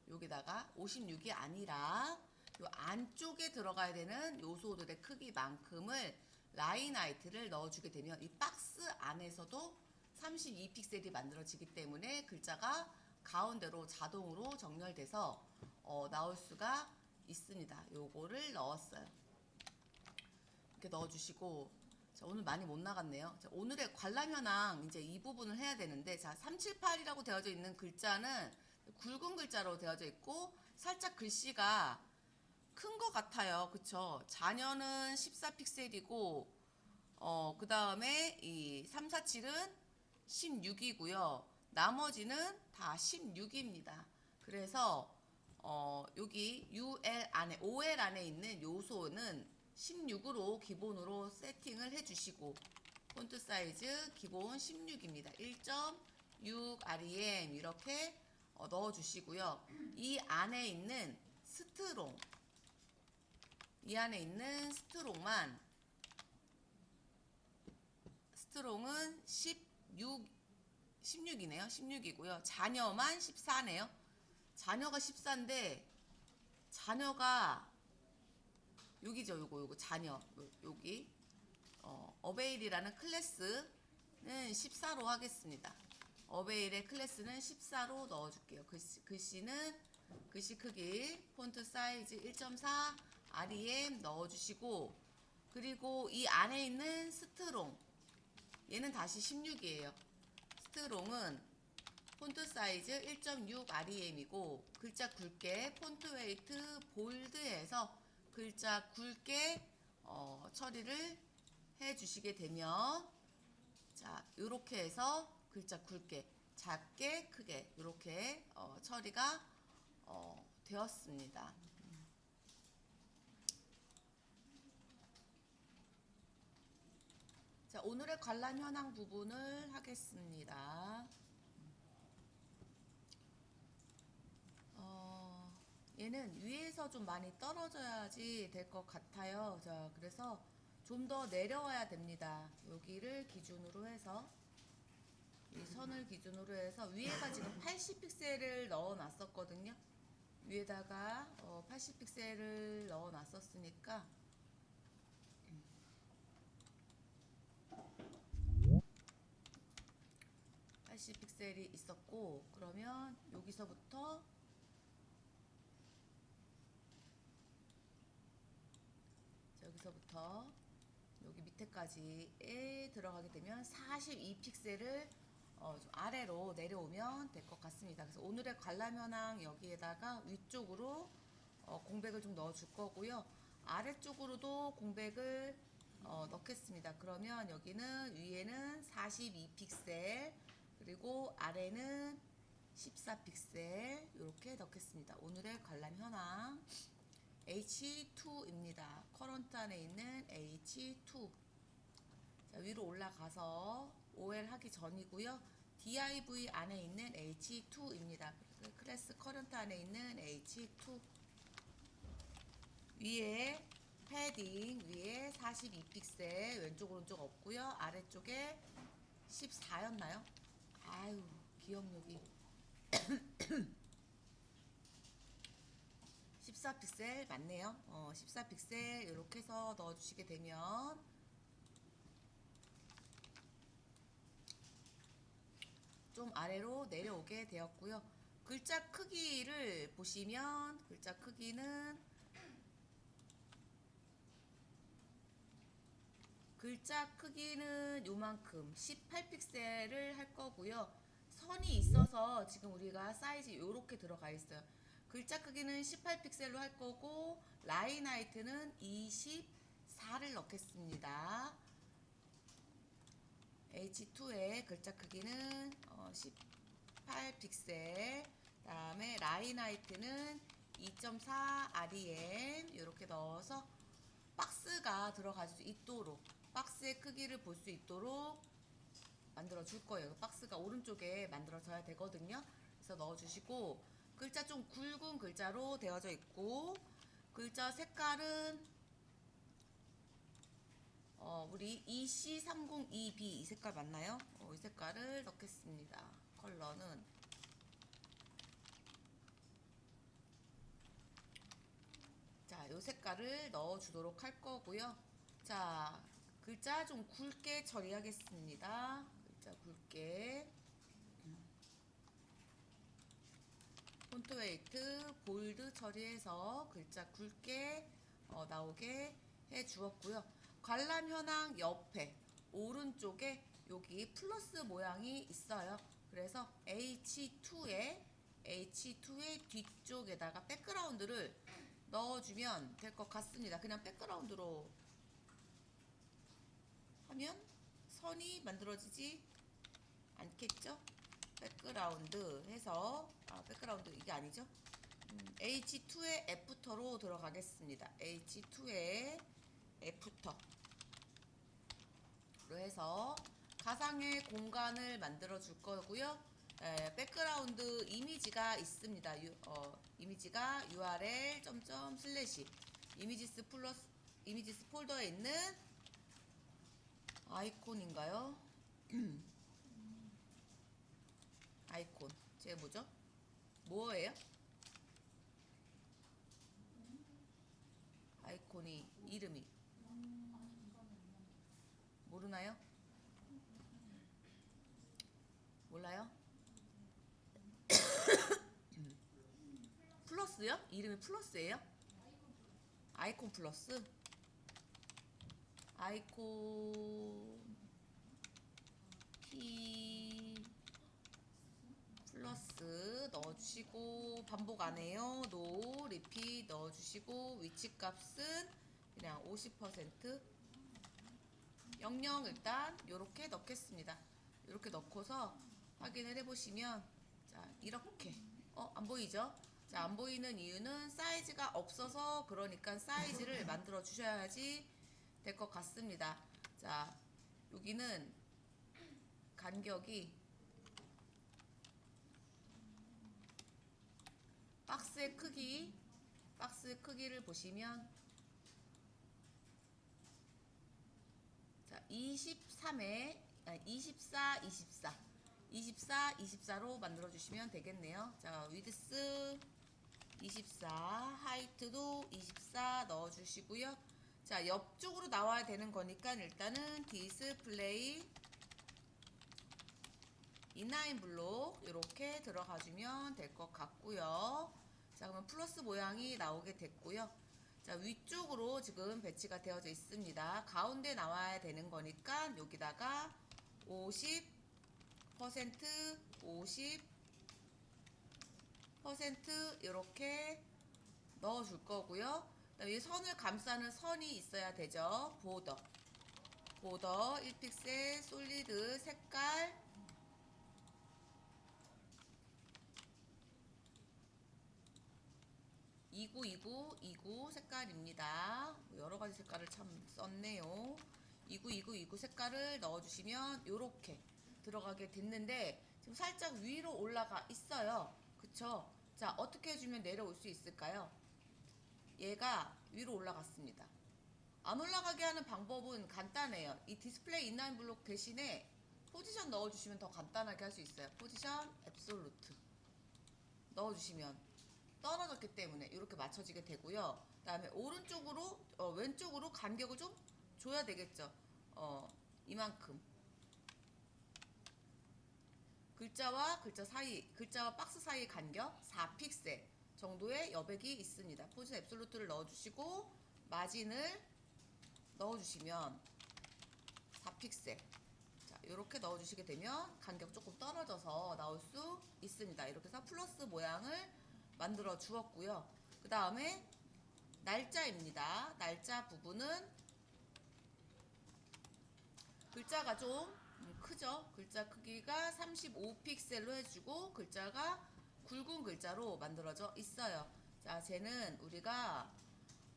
여기다가 56이 아니라 요 안쪽에 들어가야 되는 요소들의 크기만큼을 라인 하이트를 넣어주게 되면 이 박스 안에서도 32픽셀이 만들어지기 때문에 글자가 가운데로 자동으로 정렬돼서 나올 수가 있습니다. 요거를 넣었어요. 이렇게 넣어주시고, 자, 오늘 많이 못 나갔네요. 자, 오늘의 관람 현황 이제 이 부분을 해야 되는데, 자, 378이라고 되어져 있는 글자는 굵은 글자로 되어져 있고 살짝 글씨가 큰 것 같아요. 그쵸? 자녀는 14픽셀이고 그 다음에 이 347은 16이고요. 나머지는 다 16입니다. 그래서 여기 UL 안에 OL 안에 있는 요소는 16으로 기본으로 세팅을 해주시고, 폰트 사이즈 기본 16입니다. 1.6 REM 이렇게 넣어주시고요. 이 안에 있는 스트롱, 이 안에 있는 스트롱은 16이네요. 16이고요. 자녀만 14네요. 자녀가 14인데 자녀가 여기죠. 요거 자녀 여기 어베일이라는 클래스는 14로 하겠습니다. 어베일의 클래스는 14로 넣어줄게요. 글씨는 글씨 크기 폰트 사이즈 1.4 REM 넣어주시고, 그리고 이 안에 있는 스트롱 얘는 다시 16이에요. 스트롱은 폰트 사이즈 1.6 REM이고 글자 굵게 폰트 웨이트 볼드해서 글자 굵게 처리를 해주시게 되면, 자, 이렇게 해서 글자 굵게 작게 크게 이렇게 처리가 되었습니다. 자, 오늘의 관람 현황 부분을 하겠습니다. 얘는 위에서 좀 많이 떨어져야지 될 것 같아요. 자, 그래서 좀 더 내려와야 됩니다. 여기를 기준으로 해서, 이 선을 기준으로 해서 위에가 지금 80픽셀을 넣어 놨었거든요. 위에다가 80픽셀을 넣어 놨었으니까 80픽셀이 있었고, 그러면 여기서부터 여기 밑에까지에 들어가게 되면 42픽셀을 좀 아래로 내려오면 될 것 같습니다. 그래서 오늘의 관람 현황 여기에다가 위쪽으로 공백을 좀 넣어 줄 거고요. 아래쪽으로도 공백을 넣겠습니다. 그러면 여기는 위에는 42픽셀 그리고 아래는 14픽셀 이렇게 넣겠습니다. 오늘의 관람 현황 H2입니다. 커런트 안에 있는 H2. 자, 위로 올라가서 OL 하기 전이고요. div 안에 있는 H2입니다. 클래스 커런트 안에 있는 H2. 위에 패딩 위에 42픽셀 왼쪽 오른쪽 없고요. 아래쪽에 14였나요? 아유, 기억력이 14픽셀 맞네요. 14픽셀 이렇게 해서 넣어주시게 되면 좀 아래로 내려오게 되었고요. 글자 크기를 보시면 글자 크기는 요만큼 18픽셀을 할 거고요. 선이 있어서 지금 우리가 사이즈 요렇게 들어가 있어요. 글자 크기는 18픽셀로 할 거고 라인 하이트는 24를 넣겠습니다. H2의 글자 크기는 18픽셀, 다음에 라인 하이트는 2.4 REM 이렇게 넣어서 박스가 들어갈 수 있도록, 박스의 크기를 볼 수 있도록 만들어 줄 거예요. 박스가 오른쪽에 만들어져야 되거든요. 그래서 넣어주시고, 글자 좀 굵은 글자로 되어져 있고, 글자 색깔은 우리 EC302B 이 색깔 맞나요? 이 색깔을 넣겠습니다. 컬러는 자, 이 색깔을 넣어주도록 할 거고요. 자, 글자 좀 굵게 처리하겠습니다. 글자 굵게. 폰트 웨이트 볼드 처리해서 글자 굵게 나오게 해 주었고요. 관람 현황 옆에 오른쪽에 여기 플러스 모양이 있어요. 그래서 H2의 뒤쪽에다가 백그라운드를 넣어주면 될 것 같습니다. 그냥 백그라운드로 하면 선이 만들어지지 않겠죠? 백그라운드 해서 백그라운드 이게 아니죠? H2의 애프터로 들어가겠습니다. H2의 애프터로 해서 가상의 공간을 만들어 줄 거고요. 백그라운드 이미지가 있습니다. 이미지가 url 이미지스 폴더에 있는 아이콘인가요? 아이콘 제 뭐죠? 뭐예요? 아이콘이 이름이 모르나요? 몰라요? 플러스요? 이름이 플러스예요? 아이콘 플러스? 아이콘 키 플러스 넣어주시고, 반복 안 해요. 노 리핏 넣어주시고, 위치 값은 그냥 50%, 00 일단 요렇게 넣겠습니다. 이렇게 넣고서 확인을 해보시면, 자, 이렇게 안 보이죠? 자, 안 보이는 이유는 사이즈가 없어서 그러니까 사이즈를 만들어 주셔야지 될 것 같습니다. 자, 여기는 간격이 박스 크기를 보시면, 자, 23에 24, 24로 만들어 주시면 되겠네요. 자, 위드스 24, 하이트도 24 넣어 주시고요. 자, 옆쪽으로 나와야 되는 거니까 일단은 디스플레이 인라인 블록 이렇게 들어가 주면 될 것 같고요. 자, 그러면 플러스 모양이 나오게 됐고요. 자, 위쪽으로 지금 배치가 되어져 있습니다. 가운데 나와야 되는 거니까 여기다가 50% 이렇게 넣어줄 거고요. 그다음에 이 선을 감싸는 선이 있어야 되죠. 보더 1픽셀 솔리드 색깔 (2929) 색깔입니다. 여러가지 색깔을 참 썼네요. 2929 색깔을 넣어주시면 이렇게 들어가게 됐는데, 지금 살짝 위로 올라가 있어요. 그쵸? 자, 어떻게 해주면 내려올 수 있을까요? 얘가 위로 올라갔습니다. 안 올라가게 하는 방법은 간단해요. 이 디스플레이 인라인 블록 대신에 포지션 넣어주시면 더 간단하게 할 수 있어요. 포지션 앱솔루트 넣어주시면 떨어졌기 때문에 이렇게 맞춰지게 되고요. 그 다음에 오른쪽으로 왼쪽으로 간격을 좀 줘야 되겠죠. 이만큼 글자와 글자 사이, 글자와 박스 사이 간격 4픽셀 정도의 여백이 있습니다. 포즈 앱솔루트를 넣어주시고 마진을 넣어주시면 4픽셀. 자, 이렇게 넣어주시게 되면 간격 조금 떨어져서 나올 수 있습니다. 이렇게 해서 플러스 모양을 만들어 주었고요. 그 다음에 날짜입니다. 날짜 부분은 글자가 좀 크죠? 글자 크기가 35픽셀로 해주고 글자가 굵은 글자로 만들어져 있어요. 자, 쟤는 우리가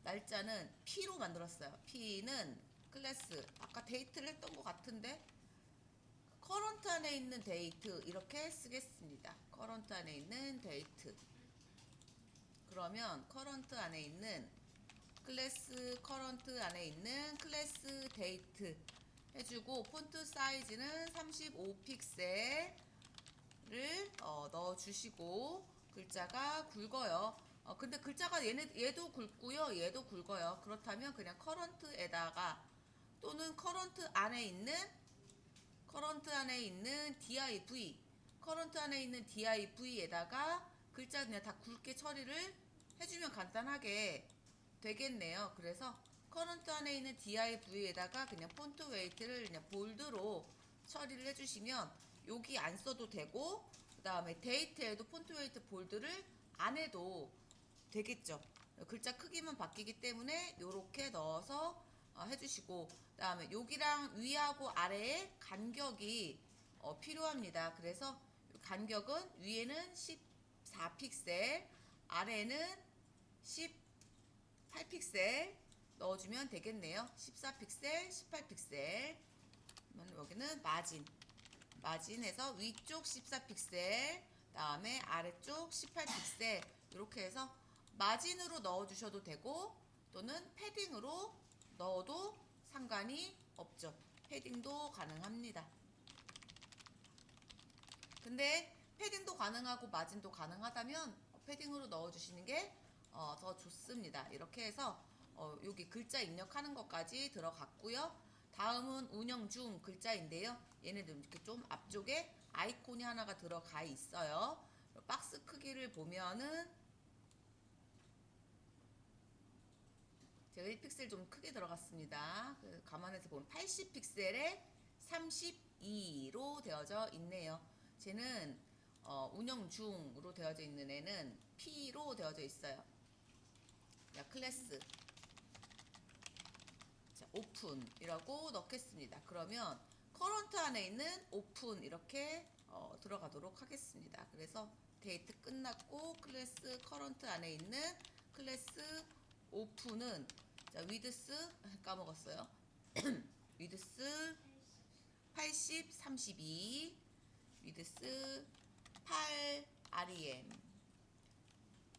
날짜는 P로 만들었어요. P는 클래스, 아까 데이트를 했던 것 같은데 커런트 안에 있는 데이트 이렇게 쓰겠습니다. 커런트 안에 있는 데이트. 그러면 커런트 안에 있는 클래스 커런트 안에 있는 클래스 데이트 해주고 폰트 사이즈는 35픽셀을 넣어주시고 글자가 굵어요. 근데 글자가 얘도 굵고요, 얘도 굵어요. 그렇다면 그냥 커런트에다가 또는 커런트 안에 있는 div 커런트 안에 있는 div에다가 글자 그냥 다 굵게 처리를 해주면 간단하게 되겠네요. 그래서 커런트 안에 있는 div에다가 그냥 폰트 웨이트를 그냥 볼드로 처리를 해주시면 여기 안 써도 되고 그 다음에 데이트에도 폰트 웨이트 볼드를 안 해도 되겠죠. 글자 크기만 바뀌기 때문에 이렇게 넣어서 해주시고 그 다음에 여기랑 위하고 아래에 간격이 필요합니다. 그래서 간격은 위에는 14픽셀 아래는 18픽셀 넣어주면 되겠네요. 14픽셀, 18픽셀. 여기는 마진에서 위쪽 14픽셀, 다음에 아래쪽 18픽셀 이렇게 해서 마진으로 넣어주셔도 되고 또는 패딩으로 넣어도 상관이 없죠. 패딩도 가능합니다. 근데 패딩도 가능하고 마진도 가능하다면 패딩으로 넣어주시는 게 더 좋습니다. 이렇게 해서 여기 글자 입력하는 것까지 들어갔고요. 다음은 운영 중 글자인데요. 얘네들 이렇게 좀 앞쪽에 아이콘이 하나가 들어가 있어요. 박스 크기를 보면은 제가 1픽셀 좀 크게 들어갔습니다. 감안해서 보면 80픽셀에 32로 되어져 있네요. 쟤는 운영 중으로 되어져 있는 애는 P로 되어져 있어요. 자, 클래스 자, 오픈이라고 넣겠습니다. 그러면 커런트 안에 있는 오픈 이렇게 들어가도록 하겠습니다. 그래서 데이트 끝났고 클래스 커런트 안에 있는 클래스 오픈은 자, 위드스 까먹었어요. 위드스 80, 32 위드스 8 REM.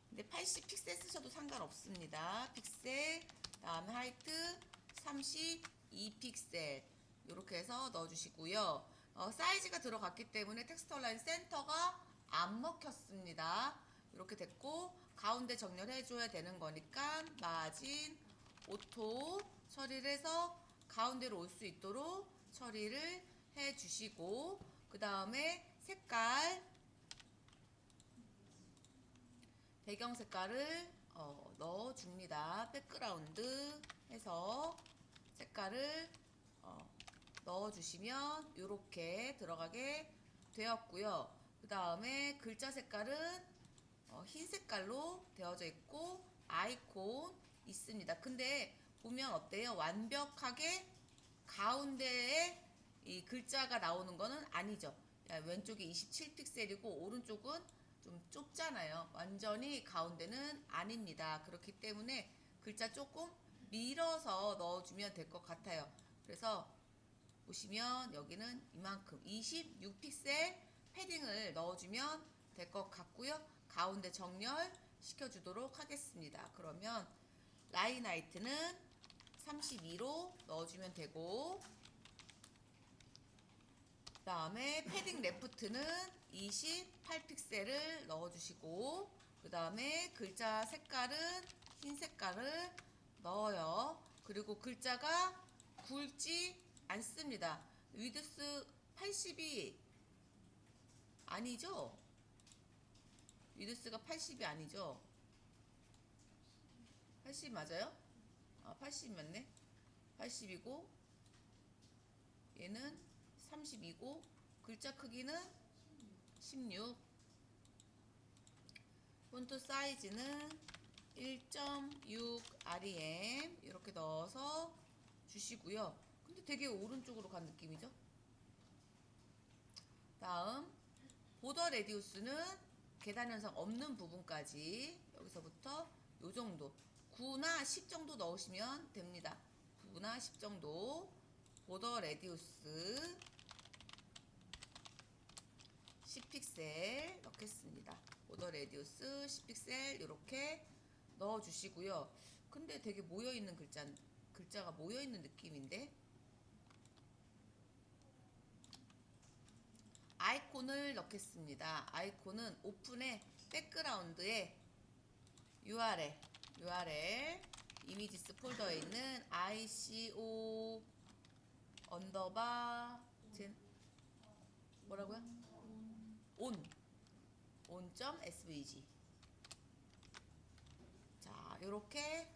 근데 80 픽셀 쓰셔도 상관없습니다. 픽셀 다음에 하이트 32 픽셀 이렇게 해서 넣어주시고요. 사이즈가 들어갔기 때문에 텍스트 라인 센터가 안 먹혔습니다. 이렇게 됐고 가운데 정렬해줘야 되는 거니까 마진 오토 처리를 해서 가운데로 올 수 있도록 처리를 해주시고 그 다음에 색깔 배경 색깔을 넣어줍니다. 백그라운드 해서 색깔을 넣어주시면 이렇게 들어가게 되었고요. 그 다음에 글자 색깔은 흰 색깔로 되어져 있고 아이콘 있습니다. 근데 보면 어때요? 완벽하게 가운데에 이 글자가 나오는 거는 아니죠. 왼쪽이 27픽셀이고 오른쪽은 좀 좁잖아요. 완전히 가운데는 아닙니다. 그렇기 때문에 글자 조금 밀어서 넣어주면 될 것 같아요. 그래서 보시면 여기는 이만큼 26픽셀 패딩을 넣어주면 될 것 같고요. 가운데 정렬 시켜주도록 하겠습니다. 그러면 라인 하이트는 32로 넣어주면 되고 그 다음에 패딩 레프트는 28픽셀을 넣어주시고 그 다음에 글자 색깔은 흰 색깔을 넣어요. 그리고 글자가 굵지 않습니다. 위드스 80이 아니죠? 위드스가 80이 아니죠? 80 맞아요? 아, 80 맞네. 80이고 얘는 32고 글자 크기는 16. 폰트 사이즈는 1.6 REM 이렇게 넣어서 주시고요. 근데 되게 오른쪽으로 간 느낌이죠? 다음 보더 레디우스는 계단 현상 없는 부분까지 여기서부터 요 정도 9나 10 정도 넣으시면 됩니다. 9나 10 정도 보더 레디우스 10픽셀 넣겠습니다. 보더 레디우스 10픽셀 이렇게 넣어주시고요. 근데 되게 모여있는 글자가 모여있는 느낌인데 아이콘을 넣겠습니다. 아이콘은 오픈에 백그라운드에 URL 이미지스 폴더에 있는 ICO 언더바 뭐라고요? on.svg 자 이렇게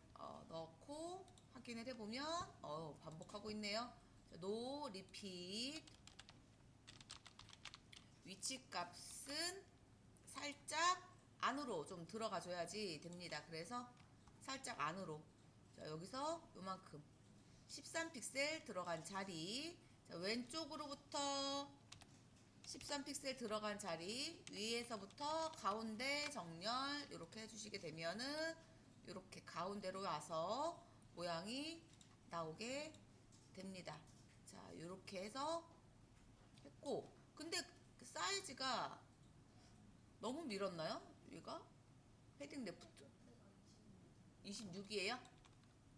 넣고 확인을 해보면 반복하고 있네요. no repeat 위치값은 살짝 안으로 좀 들어가 줘야지 됩니다. 그래서 살짝 안으로 자, 여기서 요만큼 13픽셀 들어간 자리 자, 왼쪽으로부터 13픽셀 들어간 자리 위에서부터 가운데 정렬 이렇게 해주시게 되면은 이렇게 가운데로 와서 모양이 나오게 됩니다. 자 이렇게 해서 했고 근데 그 사이즈가 너무 밀었나요? 위가? 패딩 레프트 26이에요?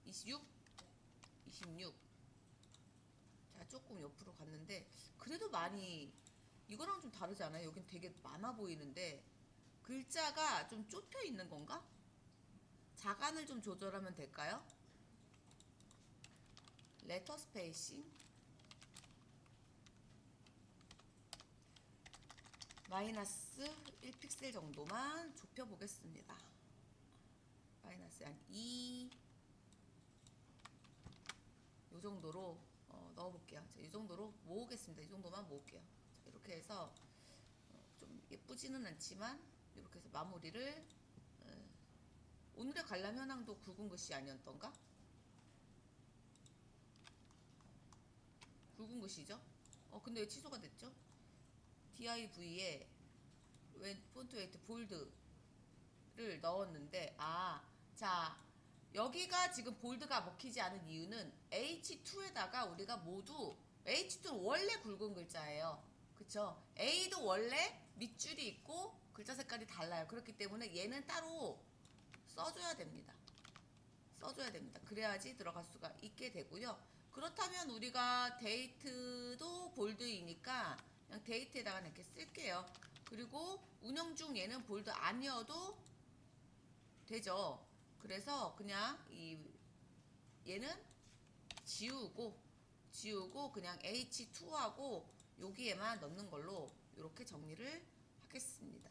26? 26 자 조금 옆으로 갔는데 그래도 많이 이거랑 좀 다르지 않아요? 여긴 되게 많아 보이는데 글자가 좀 좁혀 있는 건가? 자간을 좀 조절하면 될까요? 레터 스페이싱 마이너스 1픽셀 정도만 좁혀 보겠습니다. 마이너스 한 2, 요 정도로 넣어 볼게요. 이 정도로 모으겠습니다. 이 정도만 모을게요. 자, 이렇게 해서 좀 예쁘지는 않지만 이렇게 해서 마무리를 오늘의 관람 현황도 굵은 글씨 아니었던가? 굵은 글씨죠? 근데 왜 취소가 됐죠? div에 웬 폰트 웨이트 볼드를 넣었는데 자 여기가 지금 볼드가 먹히지 않은 이유는 H2에다가 우리가 모두 H2는 원래 굵은 글자예요. 그쵸? A도 원래 밑줄이 있고 글자 색깔이 달라요. 그렇기 때문에 얘는 따로 써줘야 됩니다. 그래야지 들어갈 수가 있게 되고요. 그렇다면 우리가 데이트도 볼드이니까 그냥 데이트에다가 이렇게 쓸게요. 그리고 운영 중 얘는 볼드 아니어도 되죠. 그래서 그냥 얘는 지우고 그냥 H2하고 여기에만 넣는 걸로 이렇게 정리를 하겠습니다.